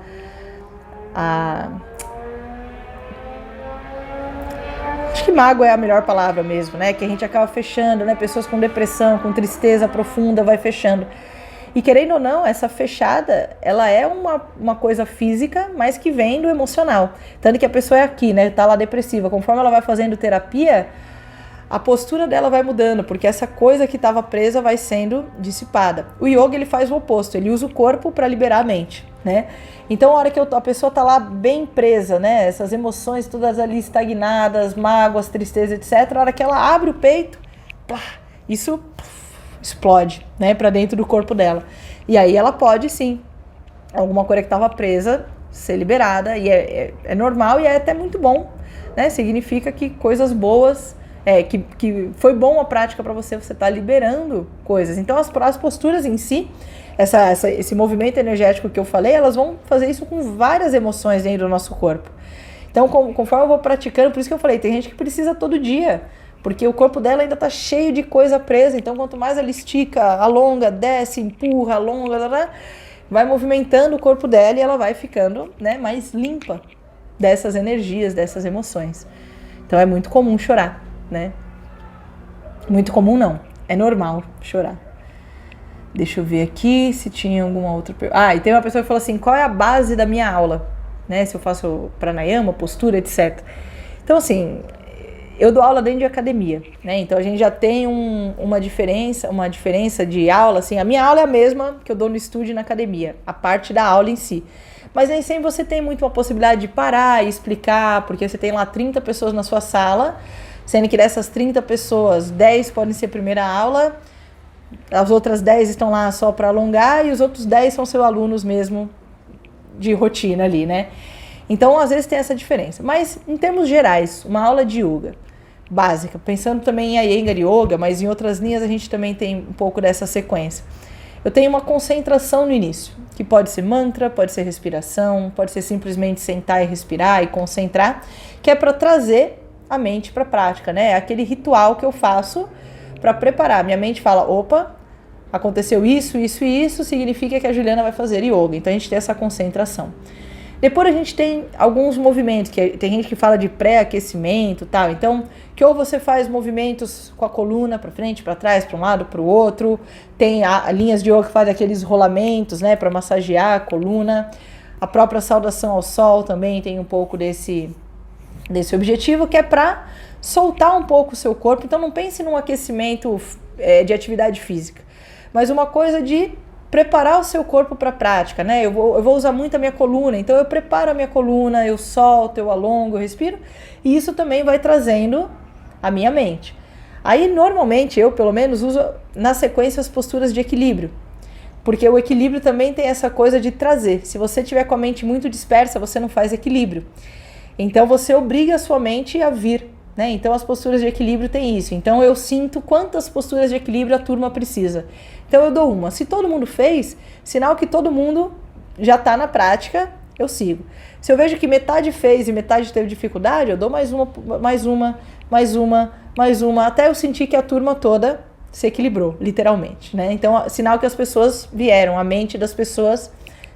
A: acho que mágoa é a melhor palavra mesmo, né? Que a gente acaba fechando, né? Pessoas com depressão, com tristeza profunda, vai fechando. E querendo ou não, essa fechada, ela é uma coisa física, mas que vem do emocional. Tanto que a pessoa é aqui, né? Tá lá depressiva. Conforme ela vai fazendo terapia, a postura dela vai mudando, porque essa coisa que estava presa vai sendo dissipada. O yoga, ele faz o oposto, ele usa o corpo para liberar a mente, né? Então, a hora que a pessoa tá lá bem presa, né? Essas emoções todas ali estagnadas, mágoas, tristeza, etc. A hora que ela abre o peito, plá, isso explode, né? Para dentro do corpo dela. E aí ela pode, sim, alguma coisa que estava presa, ser liberada. E é normal e é até muito bom, né? Significa que coisas boas... que foi bom a prática para você tá liberando coisas. Então as posturas em si, esse movimento energético que eu falei, elas vão fazer isso com várias emoções dentro do nosso corpo. Então conforme eu vou praticando, por isso que eu falei, tem gente que precisa todo dia, porque o corpo dela ainda está cheio de coisa presa. Então quanto mais ela estica, alonga, desce, empurra, alonga, vai movimentando o corpo dela e ela vai ficando, né, mais limpa dessas energias, dessas emoções. Então é muito comum chorar, né? Muito comum não, é normal chorar. Deixa eu ver aqui se tinha alguma outra pergunta. E tem uma pessoa que falou assim, qual é a base da minha aula, né? Se eu faço pranayama, postura, etc. Então assim, eu dou aula dentro de academia, né? Então a gente já tem uma diferença de aula, assim, a minha aula é a mesma que eu dou no estúdio e na academia, a parte da aula em si. Mas nem sempre você tem muito uma possibilidade de parar e explicar, porque você tem lá 30 pessoas na sua sala, sendo que dessas 30 pessoas, 10 podem ser primeira aula, as outras 10 estão lá só para alongar e os outros 10 são seus alunos mesmo de rotina ali, né? Então, às vezes tem essa diferença. Mas, em termos gerais, uma aula de yoga básica, pensando também em Iyengar Yoga, mas em outras linhas a gente também tem um pouco dessa sequência. Eu tenho uma concentração no início, que pode ser mantra, pode ser respiração, pode ser simplesmente sentar e respirar e concentrar, que é para trazer a mente para a prática, né? É aquele ritual que eu faço para preparar. Minha mente fala, opa, aconteceu isso, isso e isso, significa que a Juliana vai fazer yoga. Então a gente tem essa concentração. Depois a gente tem alguns movimentos, que tem gente que fala de pré-aquecimento e tal. Então, que ou você faz movimentos com a coluna para frente, para trás, para um lado, para o outro. Tem linhas de yoga que fazem aqueles rolamentos, né, para massagear a coluna. A própria saudação ao sol também tem um pouco desse objetivo, que é para soltar um pouco o seu corpo. Então não pense num aquecimento de atividade física, mas uma coisa de preparar o seu corpo para a prática, né? Eu vou usar muito a minha coluna, então eu preparo a minha coluna, eu solto, eu alongo, eu respiro, e isso também vai trazendo a minha mente. Aí normalmente eu, pelo menos, uso na sequência as posturas de equilíbrio, porque o equilíbrio também tem essa coisa de trazer. Se você tiver com a mente muito dispersa, você não faz equilíbrio. Então você obriga a sua mente a vir, né? Então as posturas de equilíbrio tem isso. Então eu sinto quantas posturas de equilíbrio a turma precisa. Então eu dou uma. Se todo mundo fez, sinal que todo mundo já está na prática, eu sigo. Se eu vejo que metade fez e metade teve dificuldade, eu dou mais uma, até eu sentir que a turma toda se equilibrou, literalmente, né? Então, sinal que as pessoas vieram, a mente das pessoas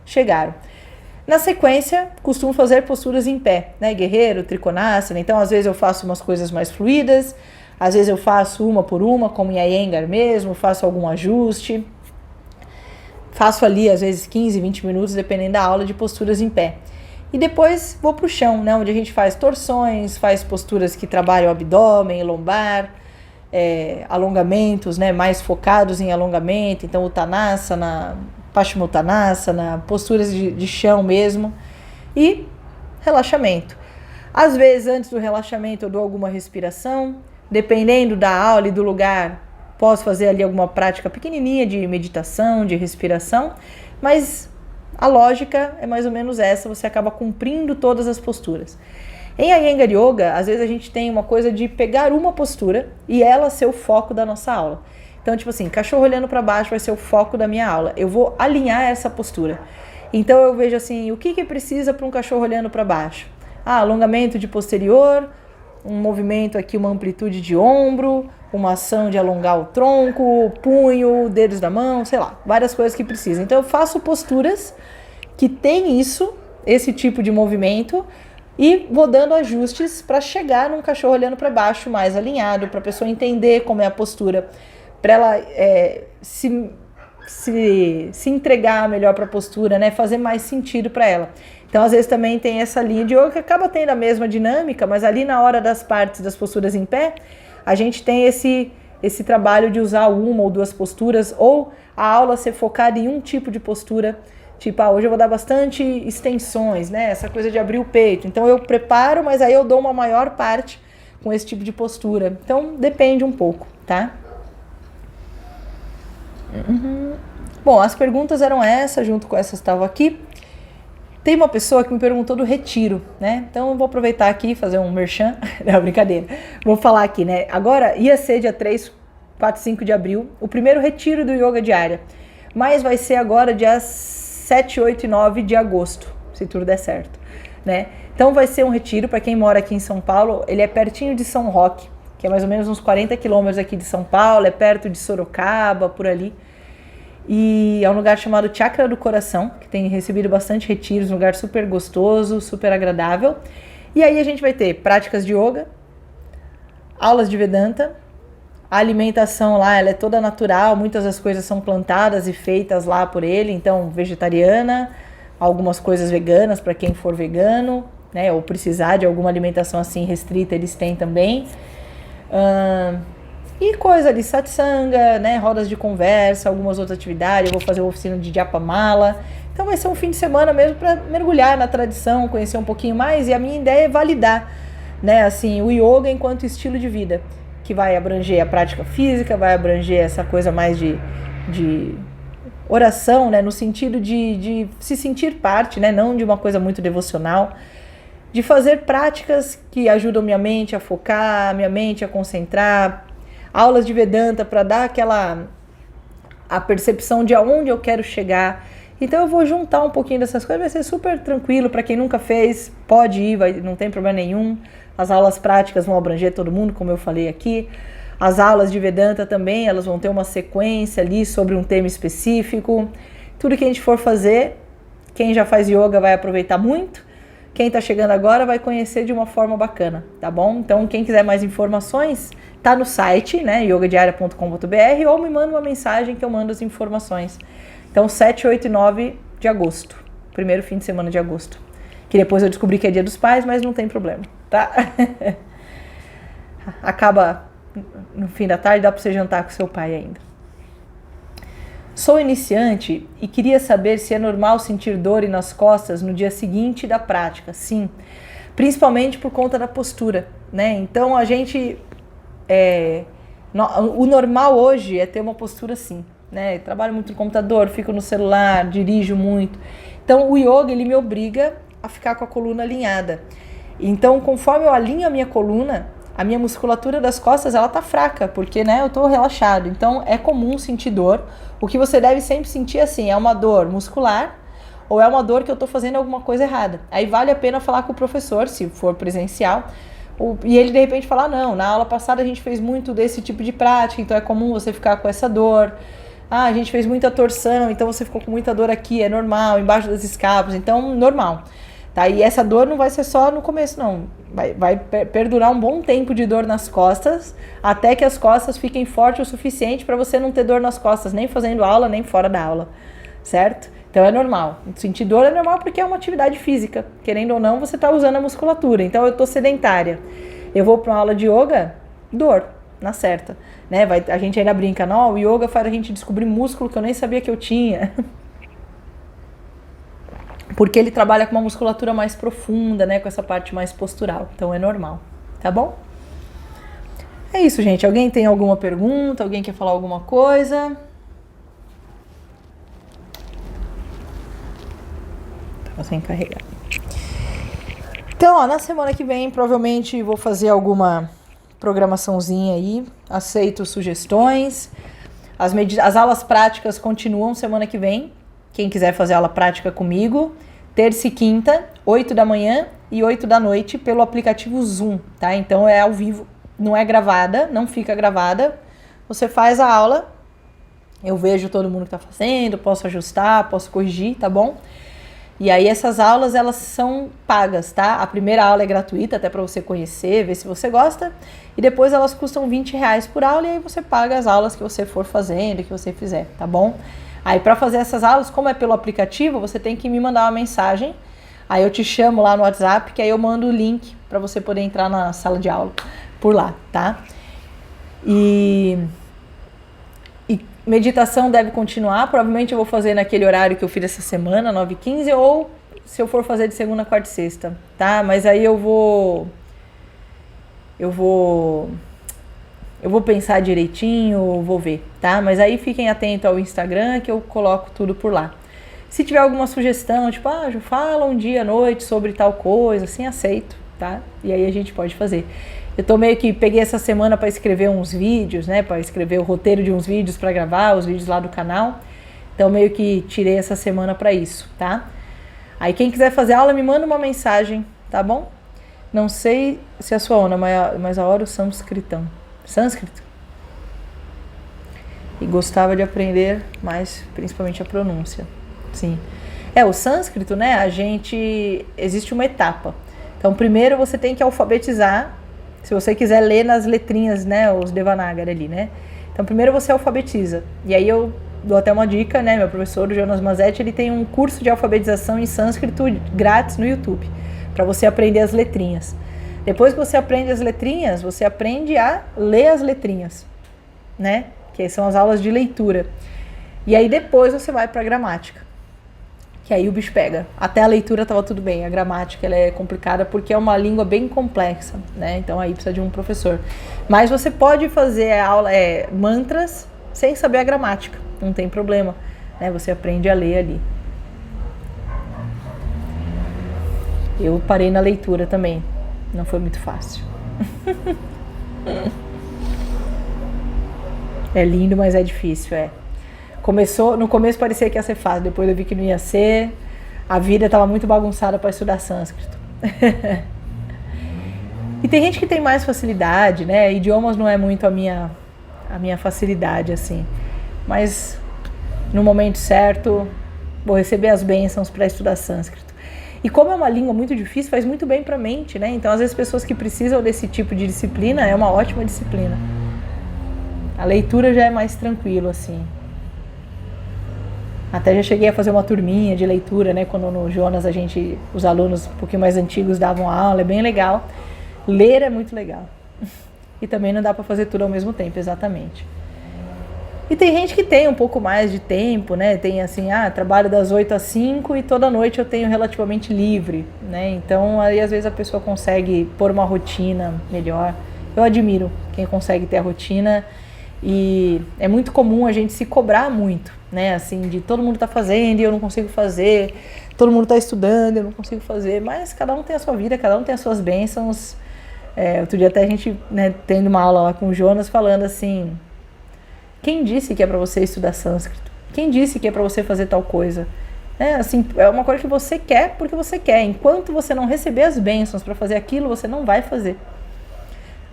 A: chegaram. Na sequência, costumo fazer posturas em pé, né? Guerreiro, Trikonasana. Então, às vezes eu faço umas coisas mais fluídas, às vezes eu faço uma por uma, como em Iyengar mesmo, faço algum ajuste. Faço ali, às vezes, 15, 20 minutos, dependendo da aula, de posturas em pé. E depois vou para o chão, né? Onde a gente faz torções, faz posturas que trabalham o abdômen, lombar, alongamentos, né? Mais focados em alongamento. Então, Uttanasana, Paschimottanasana, posturas de chão mesmo. E relaxamento. Às vezes, antes do relaxamento, eu dou alguma respiração. Dependendo da aula e do lugar, posso fazer ali alguma prática pequenininha de meditação, de respiração. Mas a lógica é mais ou menos essa, você acaba cumprindo todas as posturas. Em Iyengar Yoga, às vezes a gente tem uma coisa de pegar uma postura e ela ser o foco da nossa aula. Então, tipo assim, cachorro olhando para baixo vai ser o foco da minha aula. Eu vou alinhar essa postura. Então eu vejo assim, o que precisa para um cachorro olhando para baixo? Alongamento de posterior, um movimento aqui, uma amplitude de ombro, uma ação de alongar o tronco, punho, dedos da mão, sei lá, várias coisas que precisam. Então eu faço posturas que tem isso, esse tipo de movimento, e vou dando ajustes para chegar num cachorro olhando para baixo mais alinhado, para a pessoa entender como é a postura, para ela se entregar melhor para a postura, né? Fazer mais sentido para ela. Então, às vezes também tem essa linha de yoga que acaba tendo a mesma dinâmica, mas ali na hora das partes das posturas em pé, a gente tem esse trabalho de usar uma ou duas posturas, ou a aula ser focada em um tipo de postura. Tipo, hoje eu vou dar bastante extensões, né? Essa coisa de abrir o peito. Então eu preparo, mas aí eu dou uma maior parte com esse tipo de postura. Então depende um pouco, tá? Bom, as perguntas eram essas, junto com essas estavam aqui. Tem uma pessoa que me perguntou do retiro, né? Então eu vou aproveitar aqui e fazer um merchan. Não, brincadeira. Vou falar aqui, né? Agora ia ser dia 3, 4, 5 de abril, o primeiro retiro do Yoga Diária. Mas vai ser agora dia 7, 8 e 9 de agosto, se tudo der certo, né? Então vai ser um retiro para quem mora aqui em São Paulo. Ele é pertinho de São Roque, que é mais ou menos uns 40 quilômetros aqui de São Paulo, é perto de Sorocaba, por ali. E é um lugar chamado Chakra do Coração, que tem recebido bastante retiros, um lugar super gostoso, super agradável. E aí a gente vai ter práticas de yoga, aulas de Vedanta, a alimentação lá ela é toda natural, muitas das coisas são plantadas e feitas lá por ele, então vegetariana, algumas coisas veganas para quem for vegano, né, ou precisar de alguma alimentação assim restrita, eles têm também. E coisa ali, satsanga, né, rodas de conversa, algumas outras atividades. Eu vou fazer uma oficina de Japamala. Então vai ser um fim de semana mesmo para mergulhar na tradição, conhecer um pouquinho mais. E a minha ideia é validar, né, assim, o yoga enquanto estilo de vida, que vai abranger a prática física, vai abranger essa coisa mais de oração, né, no sentido de se sentir parte, né, não de uma coisa muito devocional, de fazer práticas que ajudam minha mente a focar, minha mente a concentrar, aulas de Vedanta para dar a percepção de aonde eu quero chegar. Então eu vou juntar um pouquinho dessas coisas, vai ser super tranquilo para quem nunca fez, pode ir, não tem problema nenhum. As aulas práticas vão abranger todo mundo, como eu falei aqui. As aulas de Vedanta também, elas vão ter uma sequência ali sobre um tema específico. Tudo que a gente for fazer, quem já faz yoga vai aproveitar muito. Quem está chegando agora vai conhecer de uma forma bacana, tá bom? Então, quem quiser mais informações, tá no site, né, yogadiaria.com.br, ou me manda uma mensagem que eu mando as informações. Então, 7, 8 e 9 de agosto, primeiro fim de semana de agosto. Que depois eu descobri que é Dia dos Pais, mas não tem problema, tá? Acaba no fim da tarde, dá para você jantar com seu pai ainda. Sou iniciante e queria saber se é normal sentir dor nas costas no dia seguinte da prática. Sim, principalmente por conta da postura, né? Então a gente, o normal hoje é ter uma postura assim, né? Eu trabalho muito no computador, fico no celular, dirijo muito. Então o yoga ele me obriga a ficar com a coluna alinhada. Então conforme eu alinho a minha coluna, a minha musculatura das costas ela tá fraca, porque, né, eu tô relaxado. Então é comum sentir dor. O que você deve sempre sentir assim, é uma dor muscular ou é uma dor que eu tô fazendo alguma coisa errada. Aí vale a pena falar com o professor, se for presencial, e ele de repente falar, não, na aula passada a gente fez muito desse tipo de prática, então é comum você ficar com essa dor. A gente fez muita torção, então você ficou com muita dor aqui, é normal, embaixo das escápulas, então normal. Tá? E essa dor não vai ser só no começo, não. Vai perdurar um bom tempo de dor nas costas, até que as costas fiquem fortes o suficiente para você não ter dor nas costas, nem fazendo aula, nem fora da aula, certo? Então é normal. Sentir dor é normal porque é uma atividade física. Querendo ou não, você está usando a musculatura. Então eu estou sedentária. Eu vou para uma aula de yoga, dor, na certa. Né? A gente ainda brinca, não, o yoga faz a gente descobrir músculo que eu nem sabia que eu tinha. Porque ele trabalha com uma musculatura mais profunda, né? Com essa parte mais postural. Então é normal, tá bom? É isso, gente. Alguém tem alguma pergunta? Alguém quer falar alguma coisa? sem carregar. Então, ó, na semana que vem, provavelmente vou fazer alguma programaçãozinha aí. Aceito sugestões. As aulas práticas continuam semana que vem. Quem quiser fazer aula prática comigo, terça e quinta, 8 da manhã e 8 da noite, pelo aplicativo Zoom, tá? Então é ao vivo, não é gravada, não fica gravada. Você faz a aula, eu vejo todo mundo que tá fazendo, posso ajustar, posso corrigir, tá bom? E aí essas aulas, elas são pagas, tá? A primeira aula é gratuita, até para você conhecer, ver se você gosta. E depois elas custam R$20 por aula e aí você paga as aulas que você for fazendo, que você fizer, tá bom? Aí para fazer essas aulas, como é pelo aplicativo, você tem que me mandar uma mensagem. Aí eu te chamo lá no WhatsApp, que aí eu mando o link para você poder entrar na sala de aula por lá, tá? E meditação deve continuar, provavelmente eu vou fazer naquele horário que eu fiz essa semana, 9h15, ou se eu for fazer de segunda, quarta e sexta, tá? Mas aí eu vou pensar direitinho, vou ver, tá? Mas aí fiquem atentos ao Instagram que eu coloco tudo por lá. Se tiver alguma sugestão, tipo, fala um dia à noite sobre tal coisa, assim, aceito, tá? E aí a gente pode fazer. Eu tô meio que peguei essa semana para escrever uns vídeos, né? Para escrever o roteiro de uns vídeos para gravar, os vídeos lá do canal. Então meio que tirei essa semana para isso, tá? Aí quem quiser fazer aula, me manda uma mensagem, tá bom? Não sei se é a sua onda, mas a hora o sânscrito. E gostava de aprender mais, principalmente a pronúncia. Sim. O sânscrito, né? Existe uma etapa. Então primeiro você tem que alfabetizar. Se você quiser ler nas letrinhas, né, os Devanagari ali, né? Então, primeiro você alfabetiza. E aí eu dou até uma dica, né? Meu professor, o Jonas Mazetti, ele tem um curso de alfabetização em sânscrito grátis no YouTube, para você aprender as letrinhas. Depois que você aprende as letrinhas, você aprende a ler as letrinhas, né? Que são as aulas de leitura. E aí depois você vai para a gramática. Que aí o bicho pega. Até a leitura estava tudo bem, a gramática ela é complicada porque é uma língua bem complexa, né? Então aí precisa de um professor. Mas você pode fazer a aula, mantras sem saber a gramática, não tem problema, né? Você aprende a ler ali. Eu parei na leitura também, não foi muito fácil. É lindo, mas é difícil, no começo parecia que ia ser fácil, depois eu vi que não ia ser. A vida estava muito bagunçada para estudar sânscrito. E tem gente que tem mais facilidade, né? Idiomas não é muito a minha facilidade, assim. Mas no momento certo, vou receber as bênçãos para estudar sânscrito. E como é uma língua muito difícil, faz muito bem para a mente, né? Então, às vezes, pessoas que precisam desse tipo de disciplina, é uma ótima disciplina. A leitura já é mais tranquilo, assim. Até já cheguei a fazer uma turminha de leitura, né? Quando no Jonas os alunos um pouquinho mais antigos davam aula, é bem legal. Ler é muito legal. E também não dá para fazer tudo ao mesmo tempo, exatamente. E tem gente que tem um pouco mais de tempo, né? Tem assim, trabalho das 8 às 5 e toda noite eu tenho relativamente livre, né? Então aí às vezes a pessoa consegue pôr uma rotina melhor. Eu admiro quem consegue ter a rotina. E é muito comum a gente se cobrar muito, né? Assim, de todo mundo tá fazendo e eu não consigo fazer, todo mundo tá estudando e eu não consigo fazer, mas cada um tem a sua vida, cada um tem as suas bênçãos. Outro dia até a gente, né, tendo uma aula lá com o Jonas, falando assim, quem disse que é para você estudar sânscrito? Quem disse que é para você fazer tal coisa? Assim, é uma coisa que você quer porque você quer. Enquanto você não receber as bênçãos para fazer aquilo, você não vai fazer.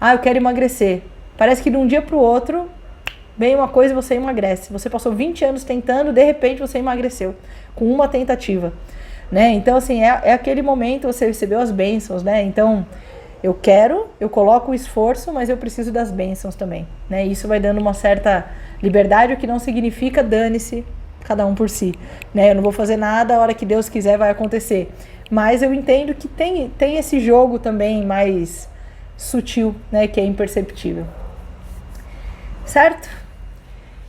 A: Eu quero emagrecer. Parece que de um dia para o outro vem uma coisa e você emagrece. Você passou 20 anos tentando, de repente você emagreceu com uma tentativa, né? Então, assim, é aquele momento você recebeu as bênçãos, né? Então, eu coloco o esforço, mas eu preciso das bênçãos também, né? Isso vai dando uma certa liberdade, o que não significa dane-se cada um por si, né? Eu não vou fazer nada, a hora que Deus quiser vai acontecer. Mas eu entendo que tem esse jogo também mais sutil, né? Que é imperceptível. Certo?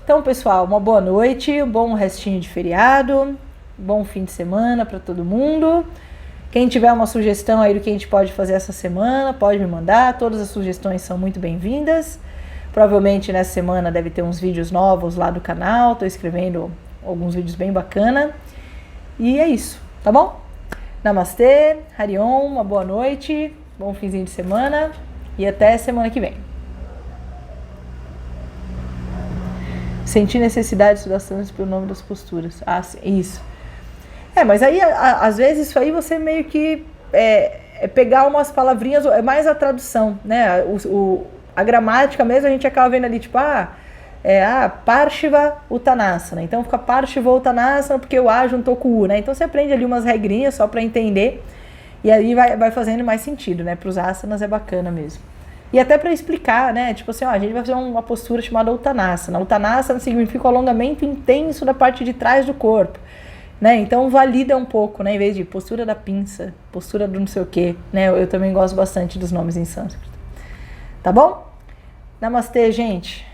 A: Então, pessoal, uma boa noite, um bom restinho de feriado, bom fim de semana para todo mundo. Quem tiver uma sugestão aí do que a gente pode fazer essa semana, pode me mandar. Todas as sugestões são muito bem-vindas. Provavelmente nessa semana deve ter uns vídeos novos lá do canal. Estou escrevendo alguns vídeos bem bacana. E é isso, tá bom? Namastê, Hariom, uma boa noite, bom finzinho de semana e até semana que vem. Sentir necessidade de estudar sânscrito pelo nome das posturas. Ah, isso. Mas aí, às vezes, isso aí você meio que pegar umas palavrinhas, é mais a tradução, né? A gramática mesmo, a gente acaba vendo ali, tipo, Parshiva Uttanasana. Então fica Parshiva Uttanasana porque o A juntou com o U, né? Então você aprende ali umas regrinhas só para entender e aí vai fazendo mais sentido, né? Para os asanas é bacana mesmo. E até para explicar, né? Tipo assim, a gente vai fazer uma postura chamada Uttanasana. Uttanasana significa o alongamento intenso da parte de trás do corpo, né? Então valida um pouco, né? Em vez de postura da pinça, postura do não sei o quê, né? Eu também gosto bastante dos nomes em sânscrito. Tá bom? Namastê, gente!